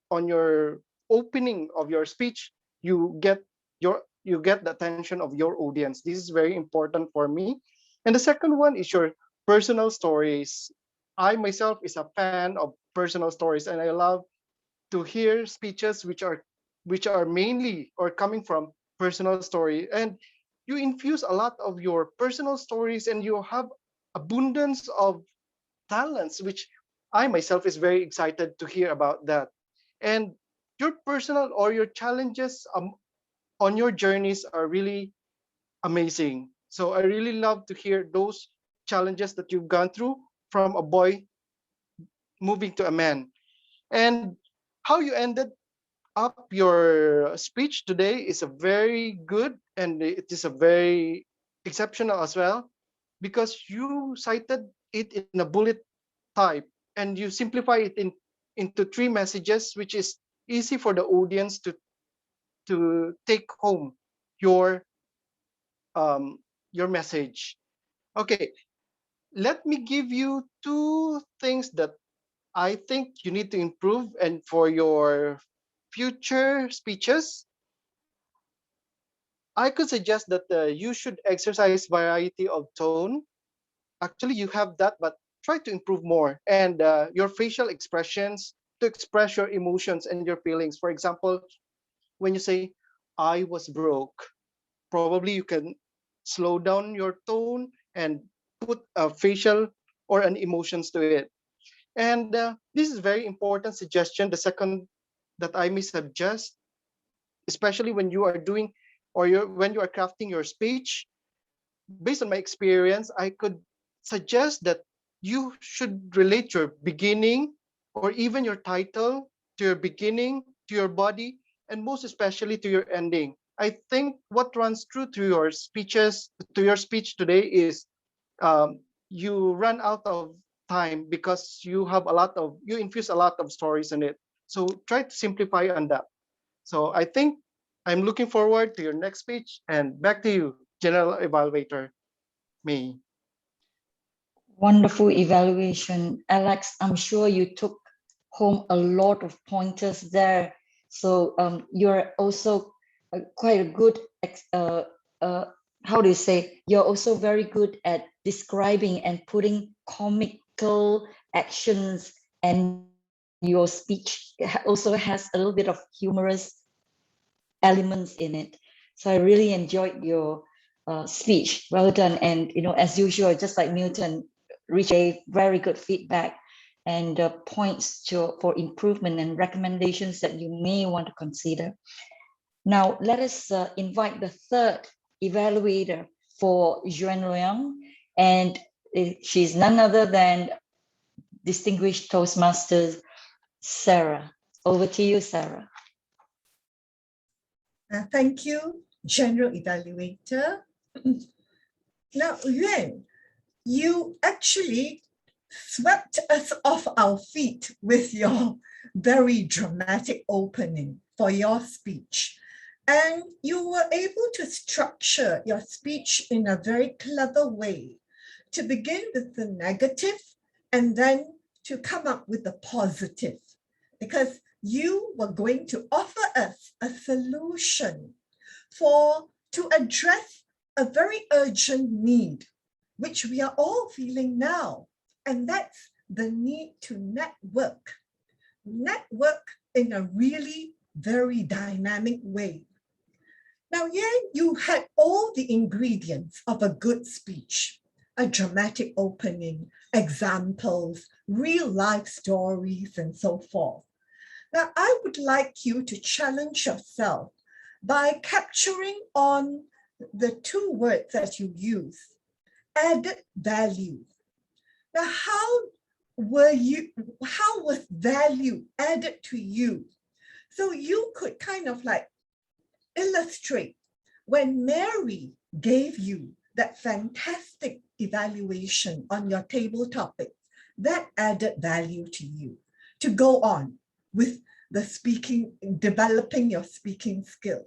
on your opening of your speech you get the attention of your audience. This is very important for me. And the second one is your personal stories. I myself is a fan of personal stories, and I love to hear speeches which are mainly or coming from personal story. And you infuse a lot of your personal stories, and you have abundance of talents, which I myself is very excited to hear about that. And your personal or your challenges on your journeys are really amazing. So I really love to hear those challenges that you've gone through from a boy moving to a man. And how you ended up your speech today is a very good, and it is a very exceptional as well, because you cited it in a bullet type and you simplify it into 3 messages, which is easy for the audience to take home your message. Okay, let me give you 2 things that I think you need to improve and for your future speeches. I could suggest that you should exercise variety of tone. Actually, you have that, but try to improve more. And your facial expressions to express your emotions and your feelings. For example, when you say, I was broke, probably you can slow down your tone and put a facial or an emotions to it. And this is very important suggestion. The second that I may suggest, especially when you are doing or when you are crafting your speech, based on my experience, I could suggest that you should relate your beginning or even your title to your beginning, to your body, and most especially to your ending. I think what runs true to your speeches, to your speech today is you run out of time because you infuse a lot of stories in it. So try to simplify on that. So I think I'm looking forward to your next speech, and back to you, General Evaluator May. Wonderful evaluation. Alex, I'm sure you took home a lot of pointers there. So you're also quite a good, how do you say, you're also very good at describing and putting comical actions, and your speech also has a little bit of humorous elements in it. So I really enjoyed your speech. Well done. And, as usual, just like Milton, Rich gave very good feedback and points for improvement and recommendations that you may want to consider. Now, let us invite the third evaluator for Yuan Liang, and she's none other than distinguished Toastmasters, Sarah. Over to you, Sarah. Thank you, General Evaluator. Now, Yuan, you actually swept us off our feet with your very dramatic opening for your speech. And you were able to structure your speech in a very clever way to begin with the negative and then to come up with the positive, because you were going to offer us a solution to address a very urgent need, which we are all feeling now, and that's the need to network. Network in a really very dynamic way. Now, you had all the ingredients of a good speech, a dramatic opening, examples, real life stories, and so forth. Now, I would like you to challenge yourself by capturing on the two words that you use, added value. Now, how was value added to you? So you could kind of like illustrate when Mary gave you that fantastic evaluation on your table topics, that added value to you to go on with the speaking, developing your speaking skills.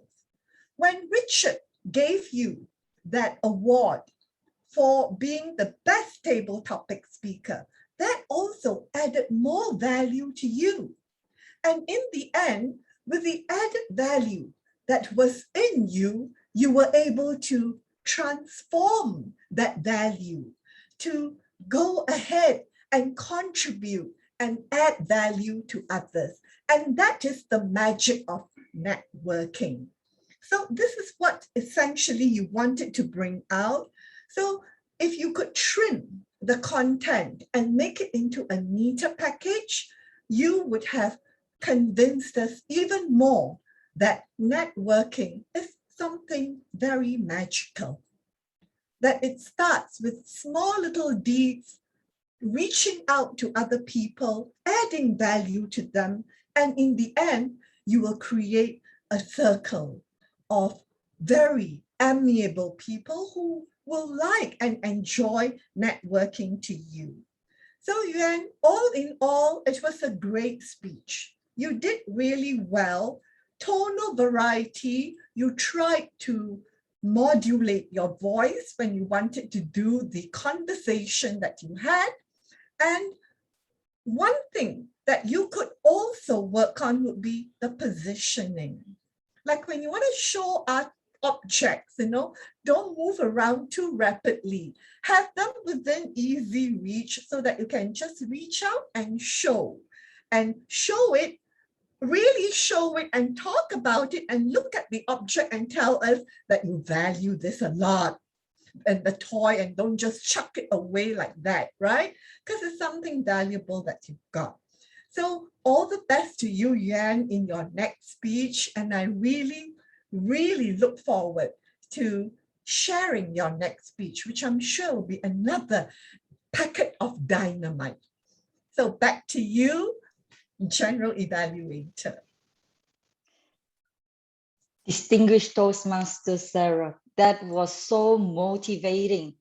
When Richard gave you that award for being the best table topic speaker, that also added more value to you. And in the end, with the added value that was in you, you were able to transform that value to go ahead and contribute and add value to others. And that is the magic of networking. So this is what essentially you wanted to bring out. So if you could trim the content and make it into a neater package, you would have convinced us even more that networking is something very magical, that it starts with small little deeds, reaching out to other people, adding value to them, and in the end, you will create a circle of very amiable people who will like and enjoy networking to you. So Yuan, all in all, it was a great speech. You did really well. Tonal variety, you tried to modulate your voice when you wanted to do the conversation that you had. And one thing that you could also work on would be the positioning. Like when you want to show objects, don't move around too rapidly. Have them within easy reach so that you can just reach out and show it, really show it and talk about it and look at the object and tell us that you value this a lot and the toy, and don't just chuck it away like that, right? Because it's something valuable that you've got. So all the best to you, Yuan, in your next speech. And I really, really look forward to sharing your next speech, which I'm sure will be another packet of dynamite. So back to you, General Evaluator. Distinguished Toastmaster Sarah, that was so motivating.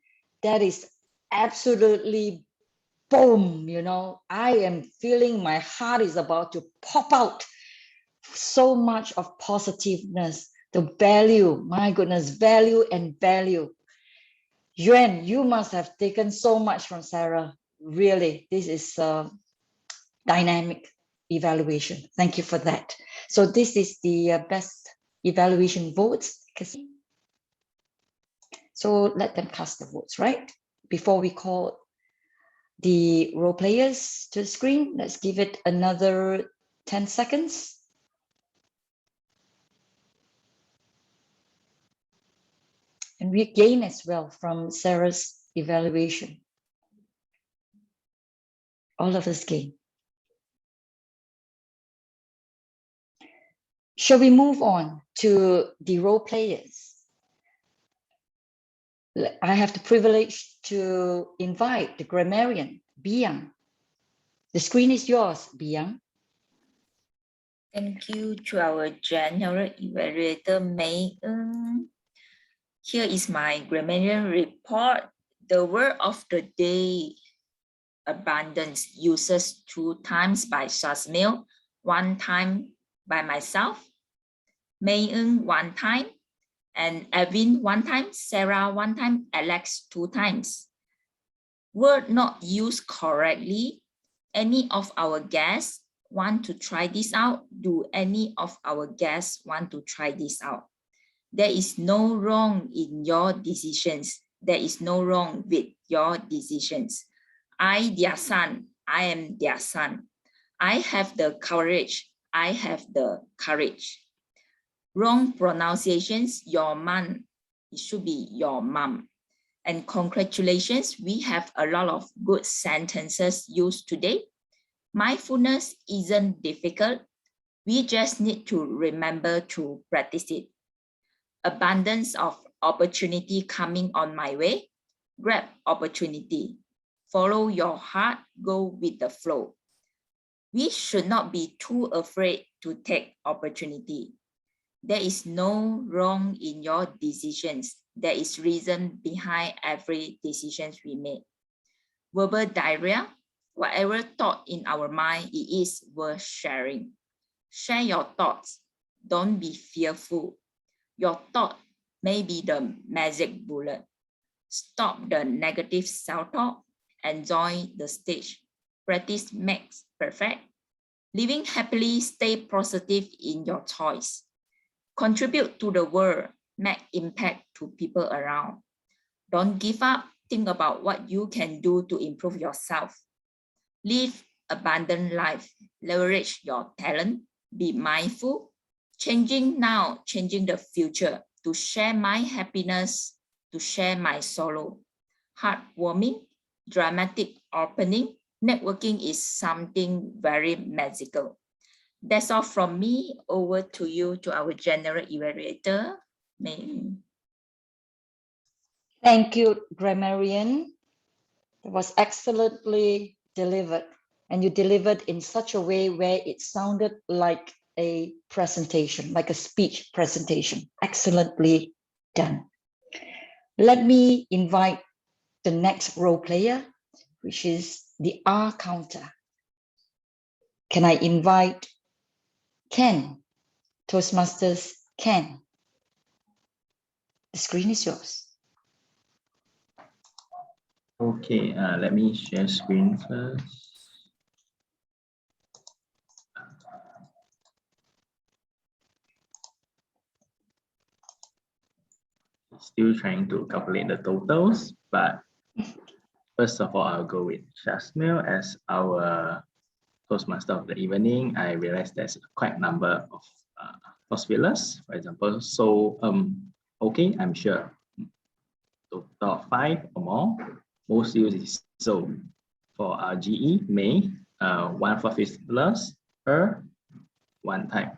That is absolutely boom, I am feeling my heart is about to pop out. So much of positiveness, the value, my goodness, value and value. Yuan, you must have taken so much from Sarah. Really, this is a dynamic evaluation. Thank you for that. So this is the best evaluation votes. So let them cast the votes, right? Before we call the role players to the screen, let's give it another 10 seconds. And we gain as well from Sarah's evaluation. All of us gain. Shall we move on to the role players? I have the privilege to invite the grammarian, Biang. The screen is yours, Biang. Thank you to our general evaluator, May Ng. Here is my grammarian report. The word of the day, abundance, uses 2 times by Shasmil, 1 time by myself, May Ng 1 time, and Evan 1 time, Sarah 1 time, Alex 2 times. Word not used correctly. Any of our guests want to try this out? Do any of our guests want to try this out? There is no wrong in your decisions. There is no wrong with your decisions. I, their son. I am their son. I have the courage. I have the courage. Wrong pronunciations, your mom. It should be your mom. And congratulations, we have a lot of good sentences used today. Mindfulness isn't difficult. We just need to remember to practice it. Abundance of opportunity coming on my way. Grab opportunity. Follow your heart, go with the flow. We should not be too afraid to take opportunity. There is no wrong in your decisions. There is reason behind every decision we make. Verbal diarrhea, whatever thought in our mind, it is worth sharing. Share your thoughts. Don't be fearful. Your thought may be the magic bullet. Stop the negative self-talk. Enjoy the stage. Practice makes perfect. Living happily, stay positive in your choice. Contribute to the world. Make impact to people around. Don't give up. Think about what you can do to improve yourself. Live abundant life. Leverage your talent. Be mindful. Changing now, changing the future. To share my happiness, to share my sorrow. Heartwarming, dramatic opening. Networking is something very magical. That's all from me. Over to you, to our general evaluator. Thank you, grammarian. It was excellently delivered. And you delivered in such a way where it sounded like a presentation, like a speech presentation. Excellently done. Let me invite the next role player, which is the R counter. Can I invite Ken, Toastmasters Ken? The screen is yours. Okay, let me share screen first. Still trying to calculate the totals, but first of all, I'll go with Shasmil as our Toastmaster of the evening. I realized there's quite a number of Toastmasters, for example. So, okay, I'm sure. Total of 5 or more. Most used is so. For our GE, May, 1 for Toastmasters, her, 1 time.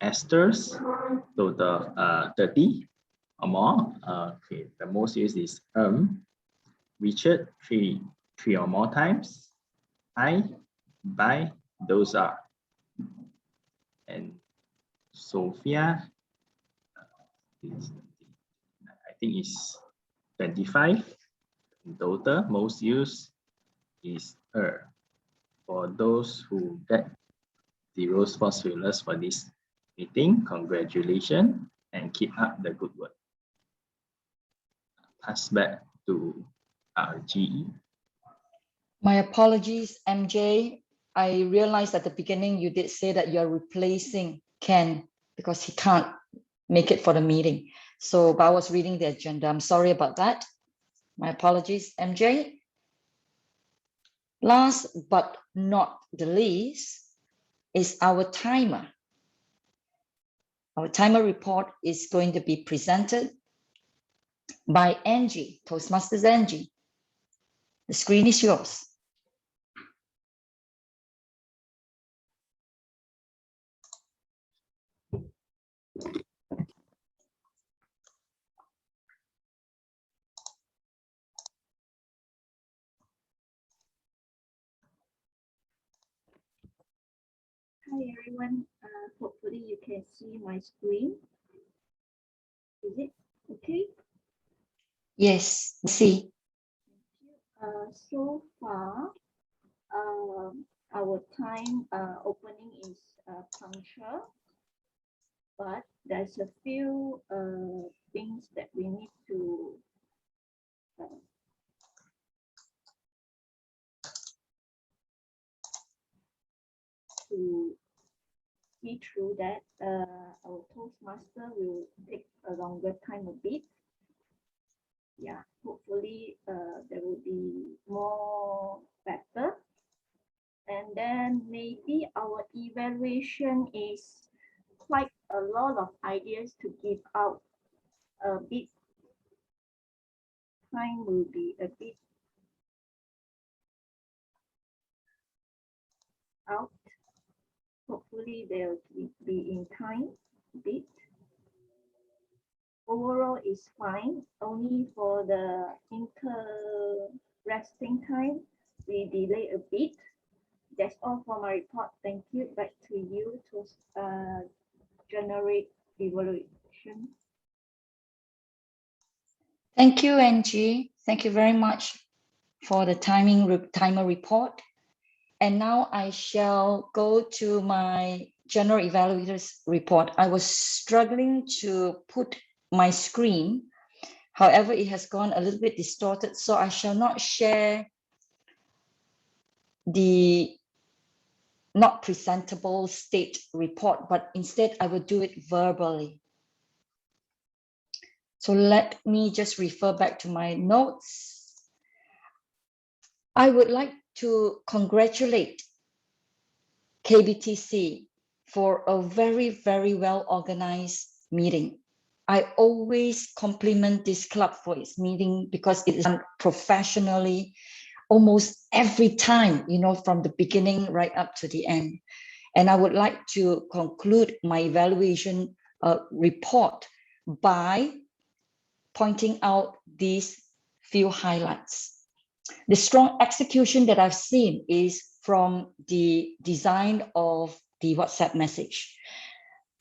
Esther's, total 30 or more. Okay, the most used is Richard, 3 or more times. I, by, those are. And Sophia, I think is 25. In total, most used is her. For those who get the Rose for Swimmers for this meeting, congratulations and keep up the good work. Pass back to our GE. My apologies, MJ. I realized at the beginning you did say that you're replacing Ken because he can't make it for the meeting. So, but I was reading the agenda. I'm sorry about that. My apologies, MJ. Last but not the least is our timer. Our timer report is going to be presented by Angie, Toastmasters Angie. The screen is yours. Hi everyone, hopefully you can see my screen. Is it okay? Yes, see. So far, our time opening is punctual, but there's a few things that we need to see through that. Our Toastmaster will take a longer time a bit. Yeah, hopefully there will be more better. And then maybe our evaluation is quite a lot of ideas to give out. A bit time will be a bit out. Hopefully they'll be in time a bit. Overall is fine, only for the resting time, we delay a bit. That's all for my report. Thank you. Back to you to generate evaluation. Thank you, Angie. Thank you very much for the timer report. And now I shall go to my general evaluators report. I was struggling to put my screen. However, it has gone a little bit distorted, so I shall not share the not presentable state report, but instead I will do it verbally. So let me just refer back to my notes. I would like to congratulate KBTC for a very, very well organized meeting. I always compliment this club for its meeting because it is done professionally almost every time, you know, from the beginning right up to the end. And I would like to conclude my evaluation report by pointing out these few highlights. The strong execution that I've seen is from the design of the WhatsApp message.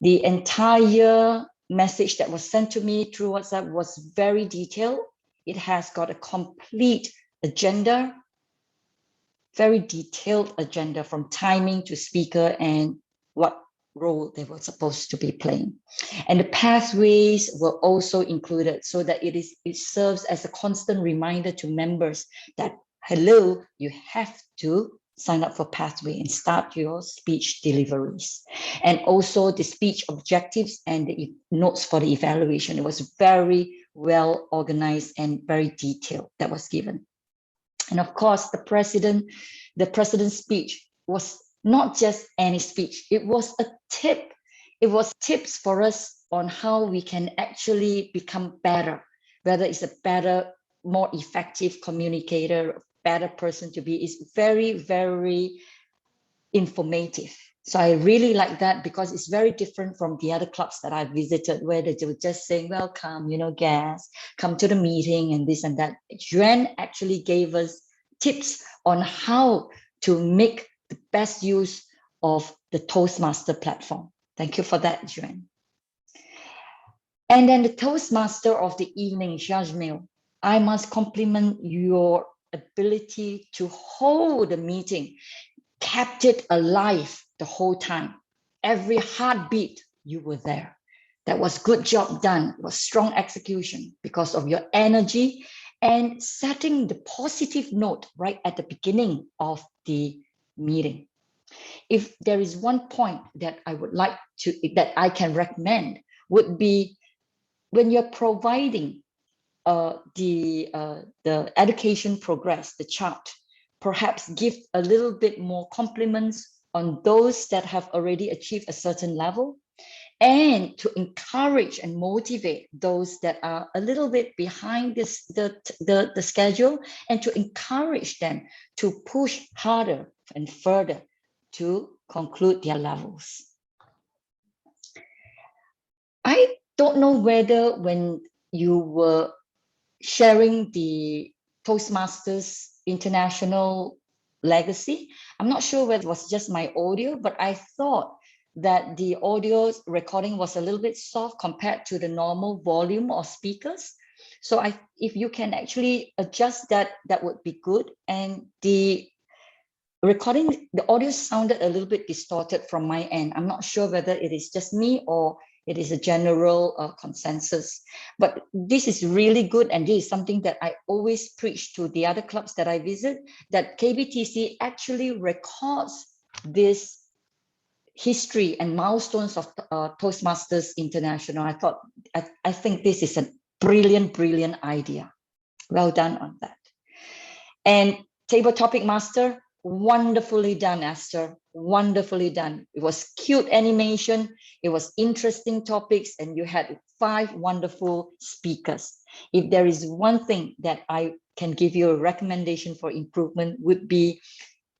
The entire message that was sent to me through WhatsApp was very detailed. It has got a complete agenda, very detailed agenda from timing to speaker and what role they were supposed to be playing. And the pathways were also included so that it serves as a constant reminder to members that, hello, you have to sign up for pathway and start your speech deliveries. And also the speech objectives and the notes for the evaluation. It was very well organized and very detailed that was given. And of course, the president's speech was not just any speech. It was a tip. It was tips for us on how we can actually become better, whether it's a better, more effective communicator, better person to be. It's very, very informative. So I really like that because it's very different from the other clubs that I visited where they were just saying, welcome, you know, guests, come to the meeting and this and that. Yuan actually gave us tips on how to make the best use of the Toastmaster platform. Thank you for that, Yuan. And then the Toastmaster of the evening, Shazmil, I must compliment your ability to hold the meeting, kept it alive the whole time. Every heartbeat, you were there. That was good job done. It was strong execution because of your energy and setting the positive note right at the beginning of the meeting. If there is one point that I would like to, that I can recommend would be when you're providing the education progress, the chart, perhaps give a little bit more compliments on those that have already achieved a certain level, and to encourage and motivate those that are a little bit behind the schedule, and to encourage them to push harder and further to conclude their levels. I don't know whether when you were sharing the Toastmasters International legacy, I'm not sure whether it was just my audio, but I thought that the audio recording was a little bit soft compared to the normal volume of speakers. So if you can actually adjust that, that would be good. And the recording, the audio sounded a little bit distorted from my end. I'm not sure whether it is just me or it is a general consensus, but this is really good. And this is something that I always preach to the other clubs that I visit, that KBTC actually records this history and milestones of Toastmasters International. I think this is a brilliant idea. Well done on that. And Table Topic Master, wonderfully done, Esther, wonderfully done. It was cute animation, it was interesting topics, and you had 5 wonderful speakers. If there is one thing that I can give you a recommendation for improvement, would be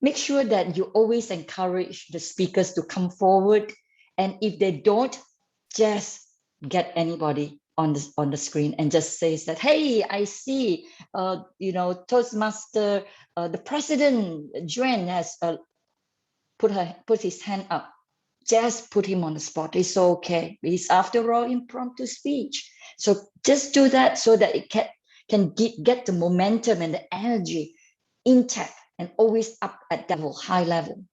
make sure that you always encourage the speakers to come forward. And if they don't, just get anybody on the screen and just says that, hey, I see, Toastmaster, the president, Juan, has put his hand up. Just put him on the spot. It's okay. It's after all impromptu speech. So just do that so that it can get the momentum and the energy intact and always up at that high level.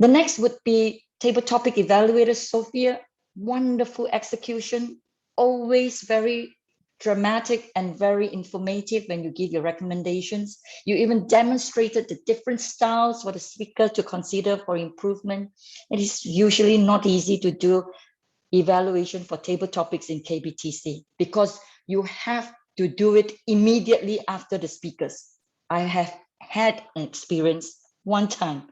The next would be Table Topic Evaluator Sophia. Wonderful execution, always very dramatic and very informative when you give your recommendations. You even demonstrated the different styles for the speaker to consider for improvement. It is usually not easy to do evaluation for table topics in KBTC because you have to do it immediately after the speakers. I have had an experience one time,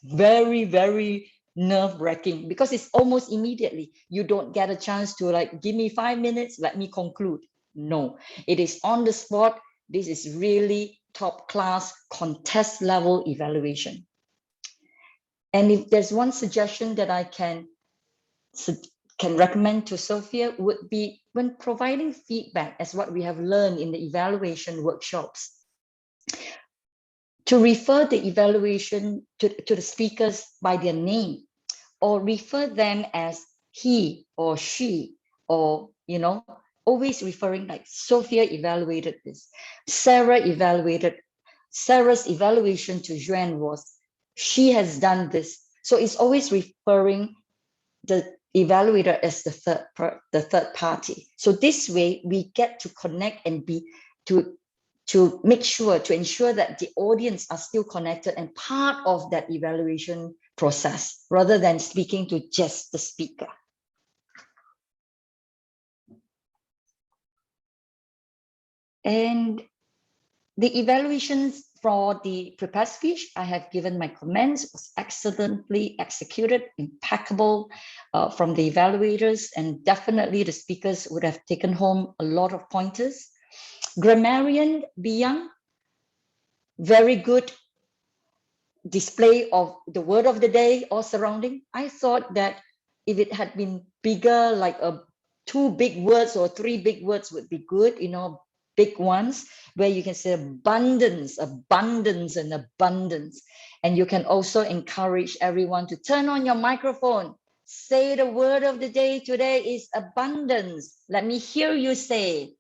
very nerve-wracking, because it's almost immediately. You don't get a chance to like, give me 5 minutes, let me conclude. No, it is on the spot. This is really top class contest level evaluation. And if there's one suggestion that I can recommend to Sophia, would be when providing feedback, as what we have learned in the evaluation workshops, to refer the evaluation to the speakers by their name, or refer them as he or she, or, always referring like Sophia evaluated this, Sarah's evaluation to Juan was, she has done this. So it's always referring the evaluator as the third party. So this way we get to connect and to make sure, to ensure that the audience are still connected and part of that evaluation process, rather than speaking to just the speaker. And the evaluations for the prepared speech, I have given my comments, was excellently executed, impeccable from the evaluators, and definitely the speakers would have taken home a lot of pointers. Grammarian Biyang, very good display of the word of the day or surrounding. I thought that if it had been bigger, like 2 big words or 3 big words would be good, big ones, where you can say abundance, and abundance. And you can also encourage everyone to turn on your microphone. Say the word of the day today is abundance. Let me hear you say.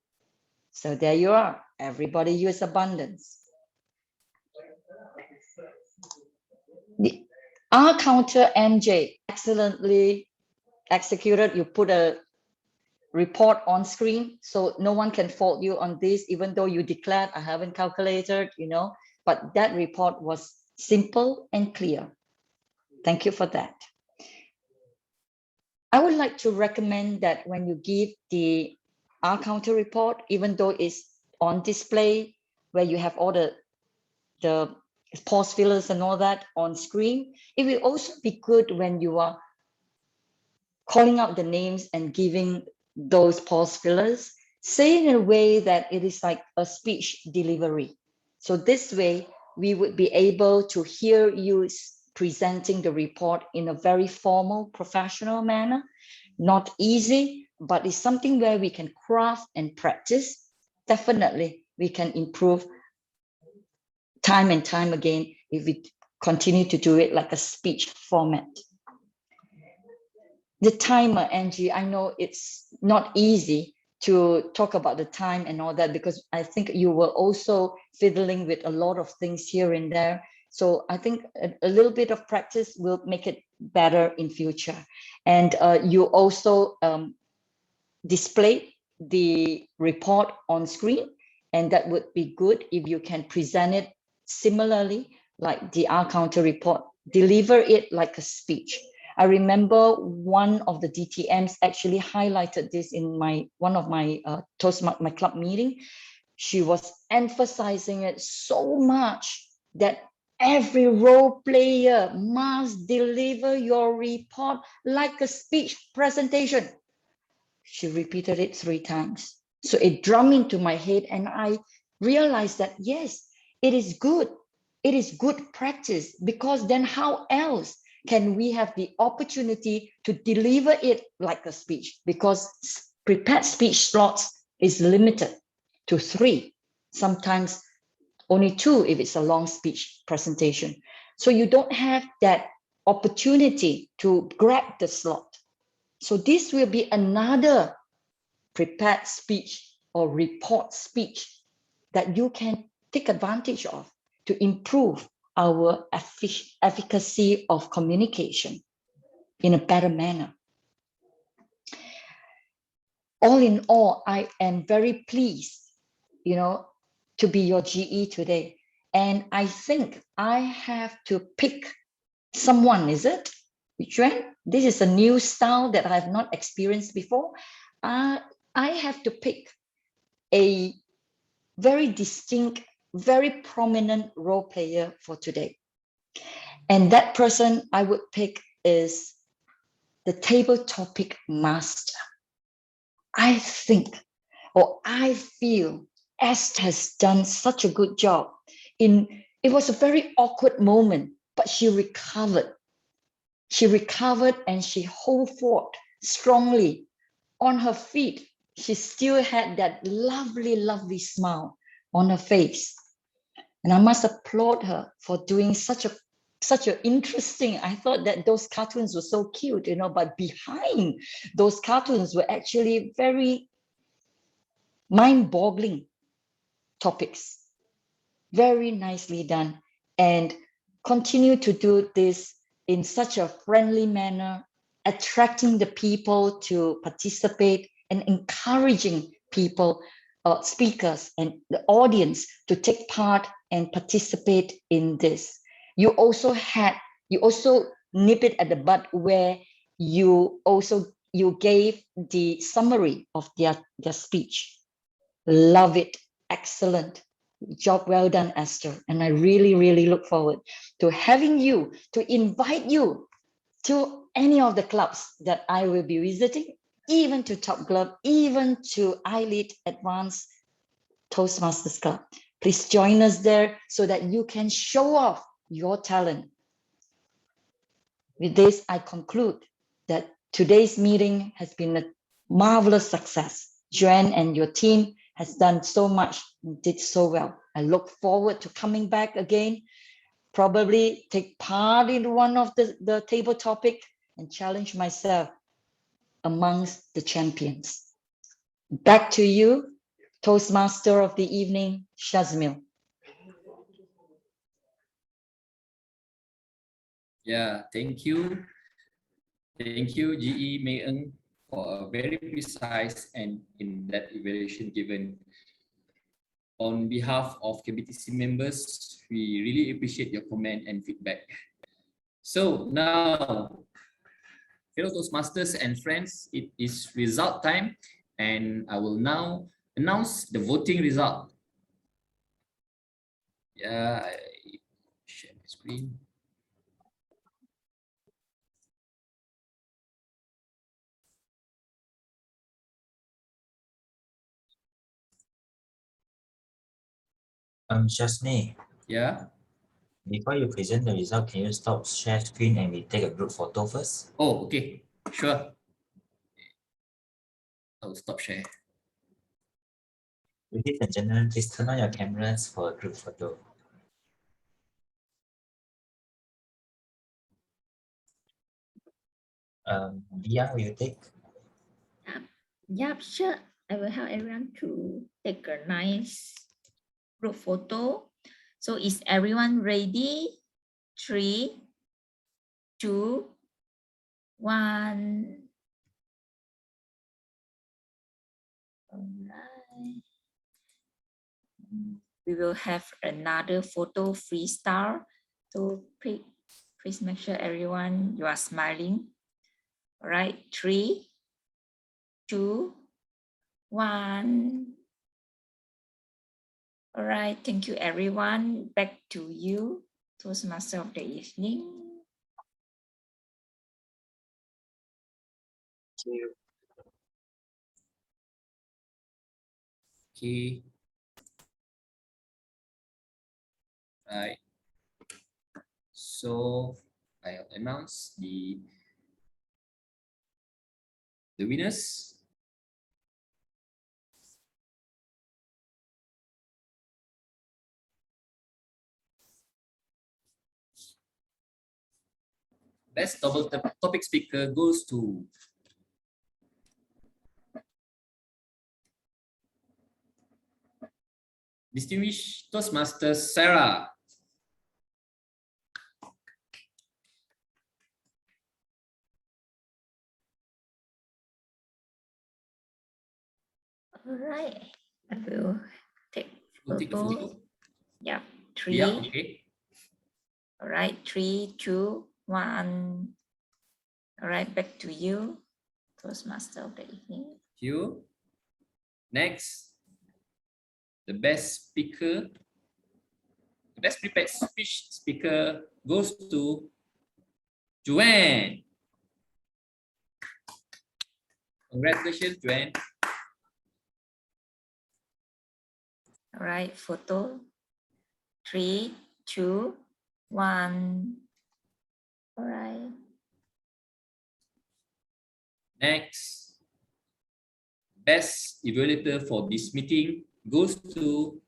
So there you are. Everybody use abundance. The R counter MJ, excellently executed. You put a report on screen, so no one can fault you on this, even though you declared, I haven't calculated, but that report was simple and clear. Thank you for that. I would like to recommend that when you give the R-counter report, even though it's on display, where you have all the pause fillers and all that on screen, it will also be good when you are calling out the names and giving those pause fillers, say in a way that it is like a speech delivery. So this way, we would be able to hear you presenting the report in a very formal, professional manner. Not easy, but it's something where we can craft and practice. Definitely, we can improve time and time again if we continue to do it like a speech format. The timer, Angie, I know it's not easy to talk about the time and all that, because I think you were also fiddling with a lot of things here and there. So I think a little bit of practice will make it better in future. And you also display the report on screen, and that would be good if you can present it similarly like the R-counter report, deliver it like a speech. I remember one of the DTMs actually highlighted this in one of my my club meeting. She was emphasizing it so much that every role player must deliver your report like a speech presentation. She repeated it 3 times. So it drummed into my head, and I realized that, yes, it is good. It is good practice, because then how else can we have the opportunity to deliver it like a speech? Because prepared speech slots is limited to 3, sometimes only 2 if it's a long speech presentation. So you don't have that opportunity to grab the slot. So this will be another prepared speech or report speech that you can take advantage of to improve our efficacy of communication in a better manner. All in all, I am very pleased, to be your GE today. And I think I have to pick someone, is it? Which one? This is a new style that I have not experienced before. I have to pick a very distinct, very prominent role player for today. And that person I would pick is the table topic master. I think, or I feel, Esther has done such a good job. It was a very awkward moment, but she recovered. She recovered and she held forth strongly on her feet. She still had that lovely, lovely smile on her face. And I must applaud her for doing such an interesting. I thought that those cartoons were so cute, but behind those cartoons were actually very mind-boggling topics. Very nicely done. And continue to do this in such a friendly manner, attracting the people to participate and encouraging people, speakers and the audience to take part and participate in this. You also nip it at the bud where you gave the summary of their speech. Love it. Excellent. Job well done, Esther. And I really, really look forward to having you, to invite you to any of the clubs that I will be visiting, even to Top Club, even to iLead Advanced Toastmasters Club. Please join us there so that you can show off your talent. With this, I conclude that today's meeting has been a marvelous success. Joanne and your team has done so much, did so well. I look forward to coming back again, probably take part in one of the table topic and challenge myself amongst the champions. Back to you, Toastmaster of the evening, Shazmil. Yeah, thank you. Thank you, GE Mei Eng, for a very precise and in-depth evaluation given. On behalf of KBTC members, we really appreciate your comment and feedback. So now, fellow Toastmasters and friends, it is result time, and I will now announce the voting result. Yeah, I share my screen. Shasni, Yeah. before you present the result, can you stop share screen and we take a group photo first? Oh, okay. Sure. I'll stop share. Ladies and gentlemen, please turn on your cameras for a group photo. Dia, will you take? Yep, sure. I will help everyone to take a nice group photo. So is everyone ready? 3, 2, 1. Alright. We will have another photo freestyle. So please make sure everyone you are smiling. All right, 3, 2, 1. All right, thank you everyone. Back to you, Toastmaster of the evening. Okay. Right. So I'll announce the winners. Best topic speaker goes to distinguished Toastmaster Sarah. All right, I will take We'll take a photo. photo. Yeah, 3. Yeah, okay. All right, 3, 2, 1. All right, back to you, Toastmaster of the evening. Thank you. Next, the best speaker, the best prepared speech speaker goes to Joanne. Congratulations, Joanne. All right, photo. 3, 2, 1. All right. Next, best evaluator for this meeting goes to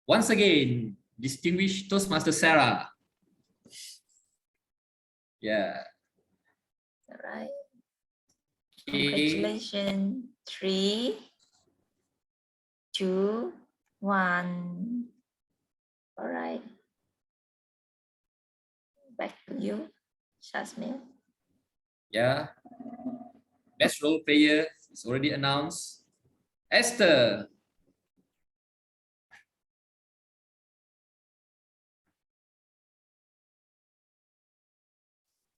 once again, distinguished Toastmaster Sarah. Yeah. All right. Okay. Congratulations. 3, 2, 1. All right. Back to you, Shasmil. Yeah. Best role player is already announced. Esther.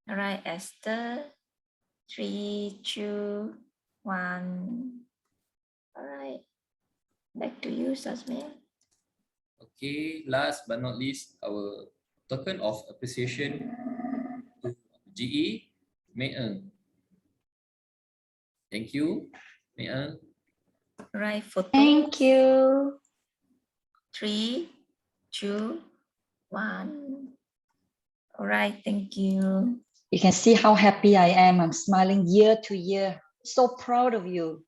All right, Esther. 3, 2, 1. All right. Back to you, Shasmil. Okay, last but not least, our token of appreciation to GE, Mei Eng. Thank you, Mei Eng. All right, photo. Thank you. 3, 2, 1. All right, thank you. You can see how happy I am. I'm smiling year to year. So proud of you.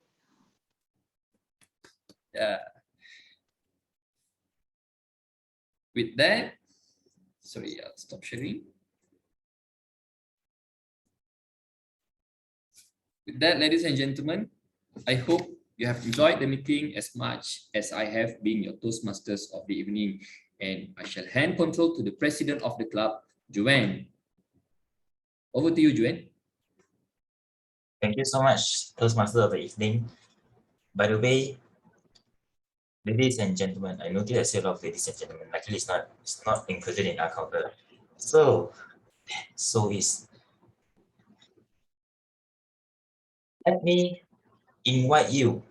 Yeah. With that, sorry, I'll stop sharing. With that, ladies and gentlemen, I hope you have enjoyed the meeting as much as I have been your Toastmasters of the evening. And I shall hand control to the president of the club, Joanne. Over to you, Joanne. Thank you so much, Toastmaster of the evening. By the way, Ladies and gentlemen, I noticed I say a lot of ladies and gentlemen. Luckily, it's not included in our counter. So is let me invite you,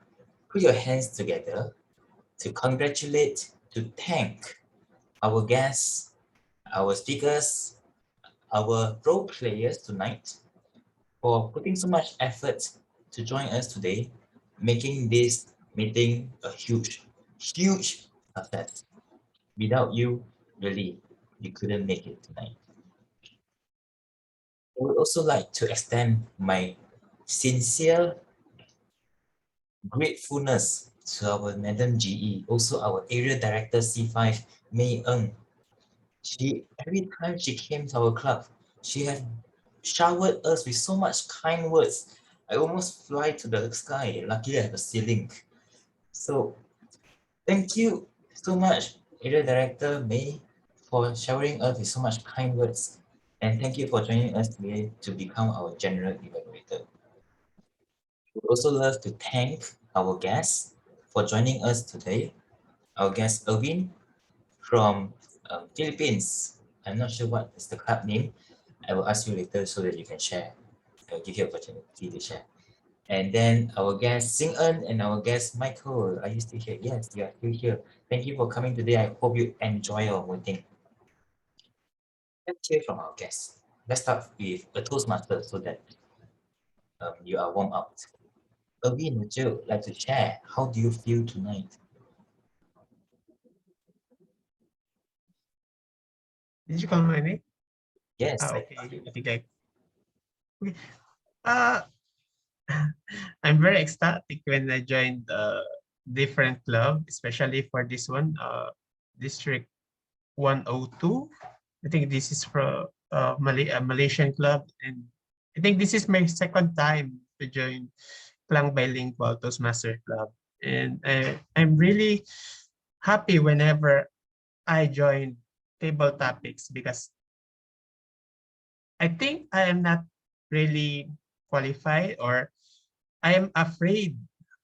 put your hands together to congratulate, to thank our guests, our speakers, our role players tonight for putting so much effort to join us today, making this meeting a huge success. Without you, really, you couldn't make it tonight. I would also like to extend my sincere gratefulness to our Madam GE, also our Area Director C5, May Eng. Every time she came to our club, she has showered us with so much kind words. I almost fly to the sky. Luckily, I have a ceiling. So, thank you so much, Area Director May, for showering us with so much kind words. And thank you for joining us today to become our General Evaluator. We would also love to thank our guests for joining us today. Our guest Erwin from Philippines. I'm not sure what is the club name. I will ask you later so that you can share. I will give you opportunity to share. And then our guest Sing Eun and our guest Michael. Are you still here? Yes, you are still here. Thank you for coming today. I hope you enjoy our meeting. Let's hear from our guests. Let's start with a Toastmaster so that you are warmed up. Erwin, would you like to share? How do you feel tonight? Did you call my name? Yes. Okay. I think okay. I'm very ecstatic when I joined a different club, especially for this one, District 102. I think this is from a Malaysian club, and I think this is my second time to join Klang Bilingual Toastmasters Club. And I'm really happy whenever I join table topics because I think I am not really qualified, or I am afraid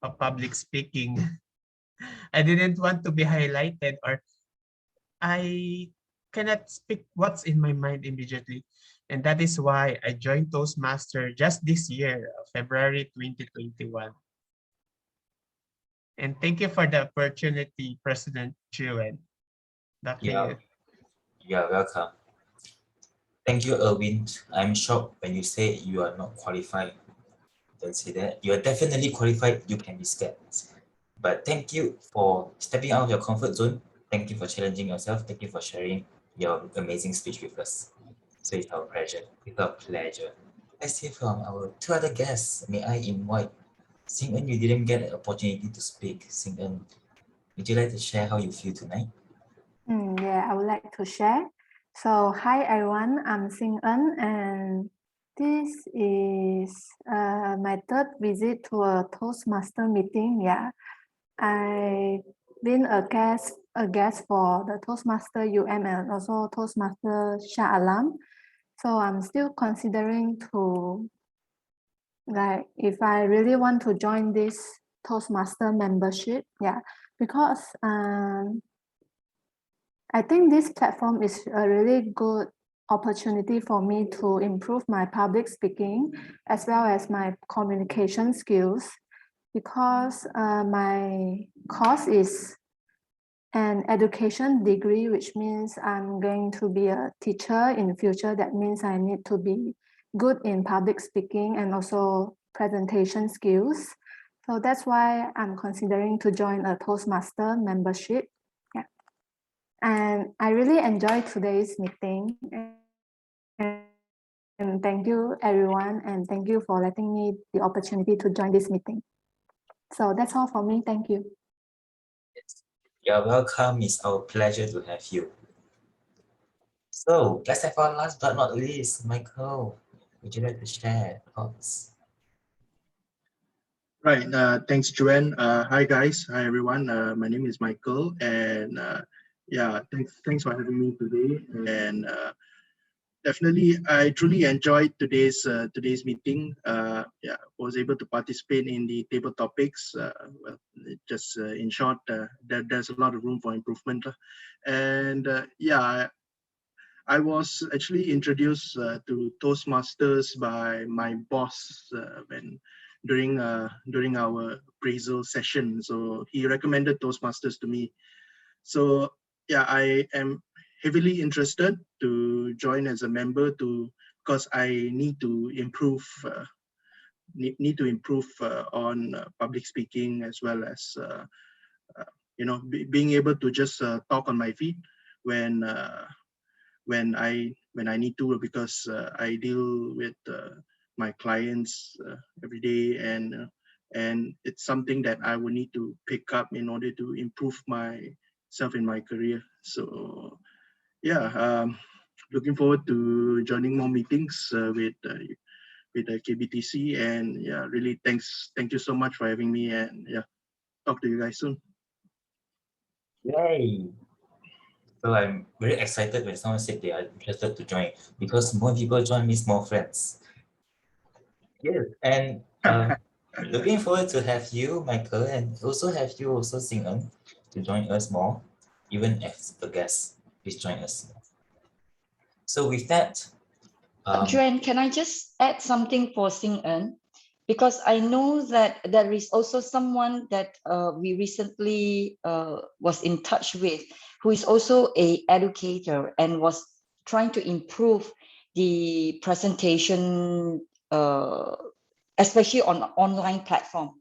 of public speaking. I didn't want to be highlighted, or I cannot speak what's in my mind immediately. And that is why I joined Toastmaster just this year, February 2021. And thank you for the opportunity, President Juen. Yeah, you're welcome. Thank you, Erwin. I'm shocked when you say you are not qualified. Don't say that. You are definitely qualified. You can be scared. But thank you for stepping out of your comfort zone. Thank you for challenging yourself. Thank you for sharing your amazing speech with us. So it's our pleasure. It's our pleasure. Let's hear from our two other guests. May I invite Sing Eun? You didn't get an opportunity to speak. Sing Eun, would you like to share how you feel tonight? Yeah, I would like to share. So, hi everyone, I'm Sing Eun, and this is my third visit to a Toastmaster meeting. Yeah, I've been a guest for the Toastmaster UM and also Toastmaster Shah Alam. So I'm still considering to, like, if I really want to join this Toastmaster membership. Yeah, because I think this platform is a really good opportunity for me to improve my public speaking as well as my communication skills, because my course is an education degree, which means I'm going to be a teacher in the future. That means I need to be good in public speaking and also presentation skills. So that's why I'm considering to join a Toastmaster membership. Yeah. And I really enjoyed today's meeting. And thank you, everyone. And thank you for letting me the opportunity to join this meeting. So that's all for me. Thank you. You're welcome. It's our pleasure to have you. So let's have our last but not least, Michael. Would you like to share thoughts? Right. Thanks, Joanne. Hi, guys. Hi, everyone. My name is Michael, and yeah, thanks for having me today. And definitely, I truly enjoyed today's meeting. Yeah, was able to participate in the table topics. Well, just in short, there's a lot of room for improvement, and yeah, I was actually introduced to Toastmasters by my boss when during our appraisal session. So he recommended Toastmasters to me. So yeah, I am heavily interested to join as a member because I need to improve need to improve on public speaking, as well as being able to just talk on my feet when when I need to, because I deal with my clients every day, and it's something that I will need to pick up in order to improve myself in my career. So yeah, looking forward to joining more meetings with KBTC, and yeah, really thank you so much for having me, and yeah, talk to you guys soon. Yay! So I'm very excited when someone said they are interested to join, because more people join means more friends. Yes, and looking forward to have you, Michael, and also have you also Sing-En to join us more, even as a guest. Please join us. So with that, Joanne, can I just add something for Sing-En? Because I know that there is also someone that we recently was in touch with, who is also a educator and was trying to improve the presentation, especially on online platform,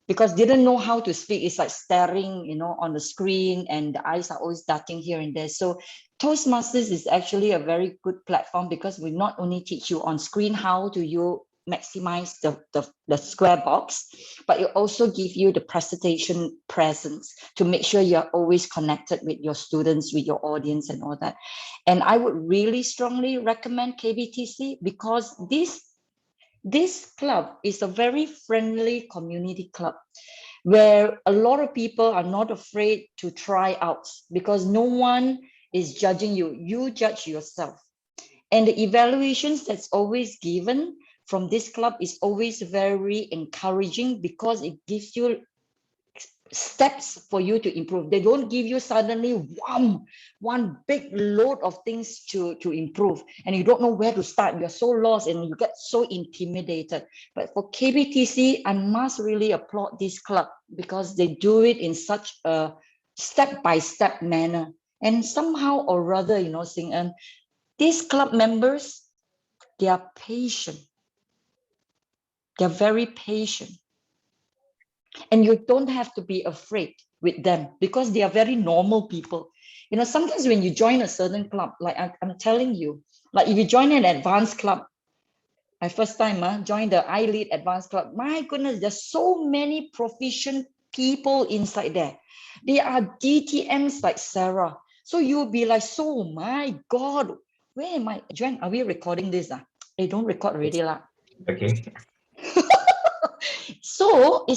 because didn't know how to speak. It's like staring, on the screen, and the eyes are always darting here and there. So Toastmasters is actually a very good platform, because we not only teach you on screen how do you maximize the square box, but it also give you the presentation presence to make sure you're always connected with your students, with your audience and all that. And I would really strongly recommend KBTC, because this club is a very friendly community club where a lot of people are not afraid to try out, because no one is judging you. You judge yourself. And the evaluations that's always given from this club is always very encouraging, because it gives you steps for you to improve. They don't give you suddenly one big load of things to improve, and you don't know where to start. You're so lost and you get so intimidated. But for KBTC, I must really applaud this club, because they do it in such a step-by-step manner. And somehow or rather, Sing-En, these club members, they are patient. They're very patient. And you don't have to be afraid with them, because they are very normal people. Sometimes when you join a certain club, like I'm telling you, like if you join an advanced club, my first time joined the iLead advanced club, my goodness, there's so many proficient people inside there. They are DTMs like Sarah. So you'll be like, so my God, where am I? Joanne, are we recording this? They don't record already lah. okay. So it's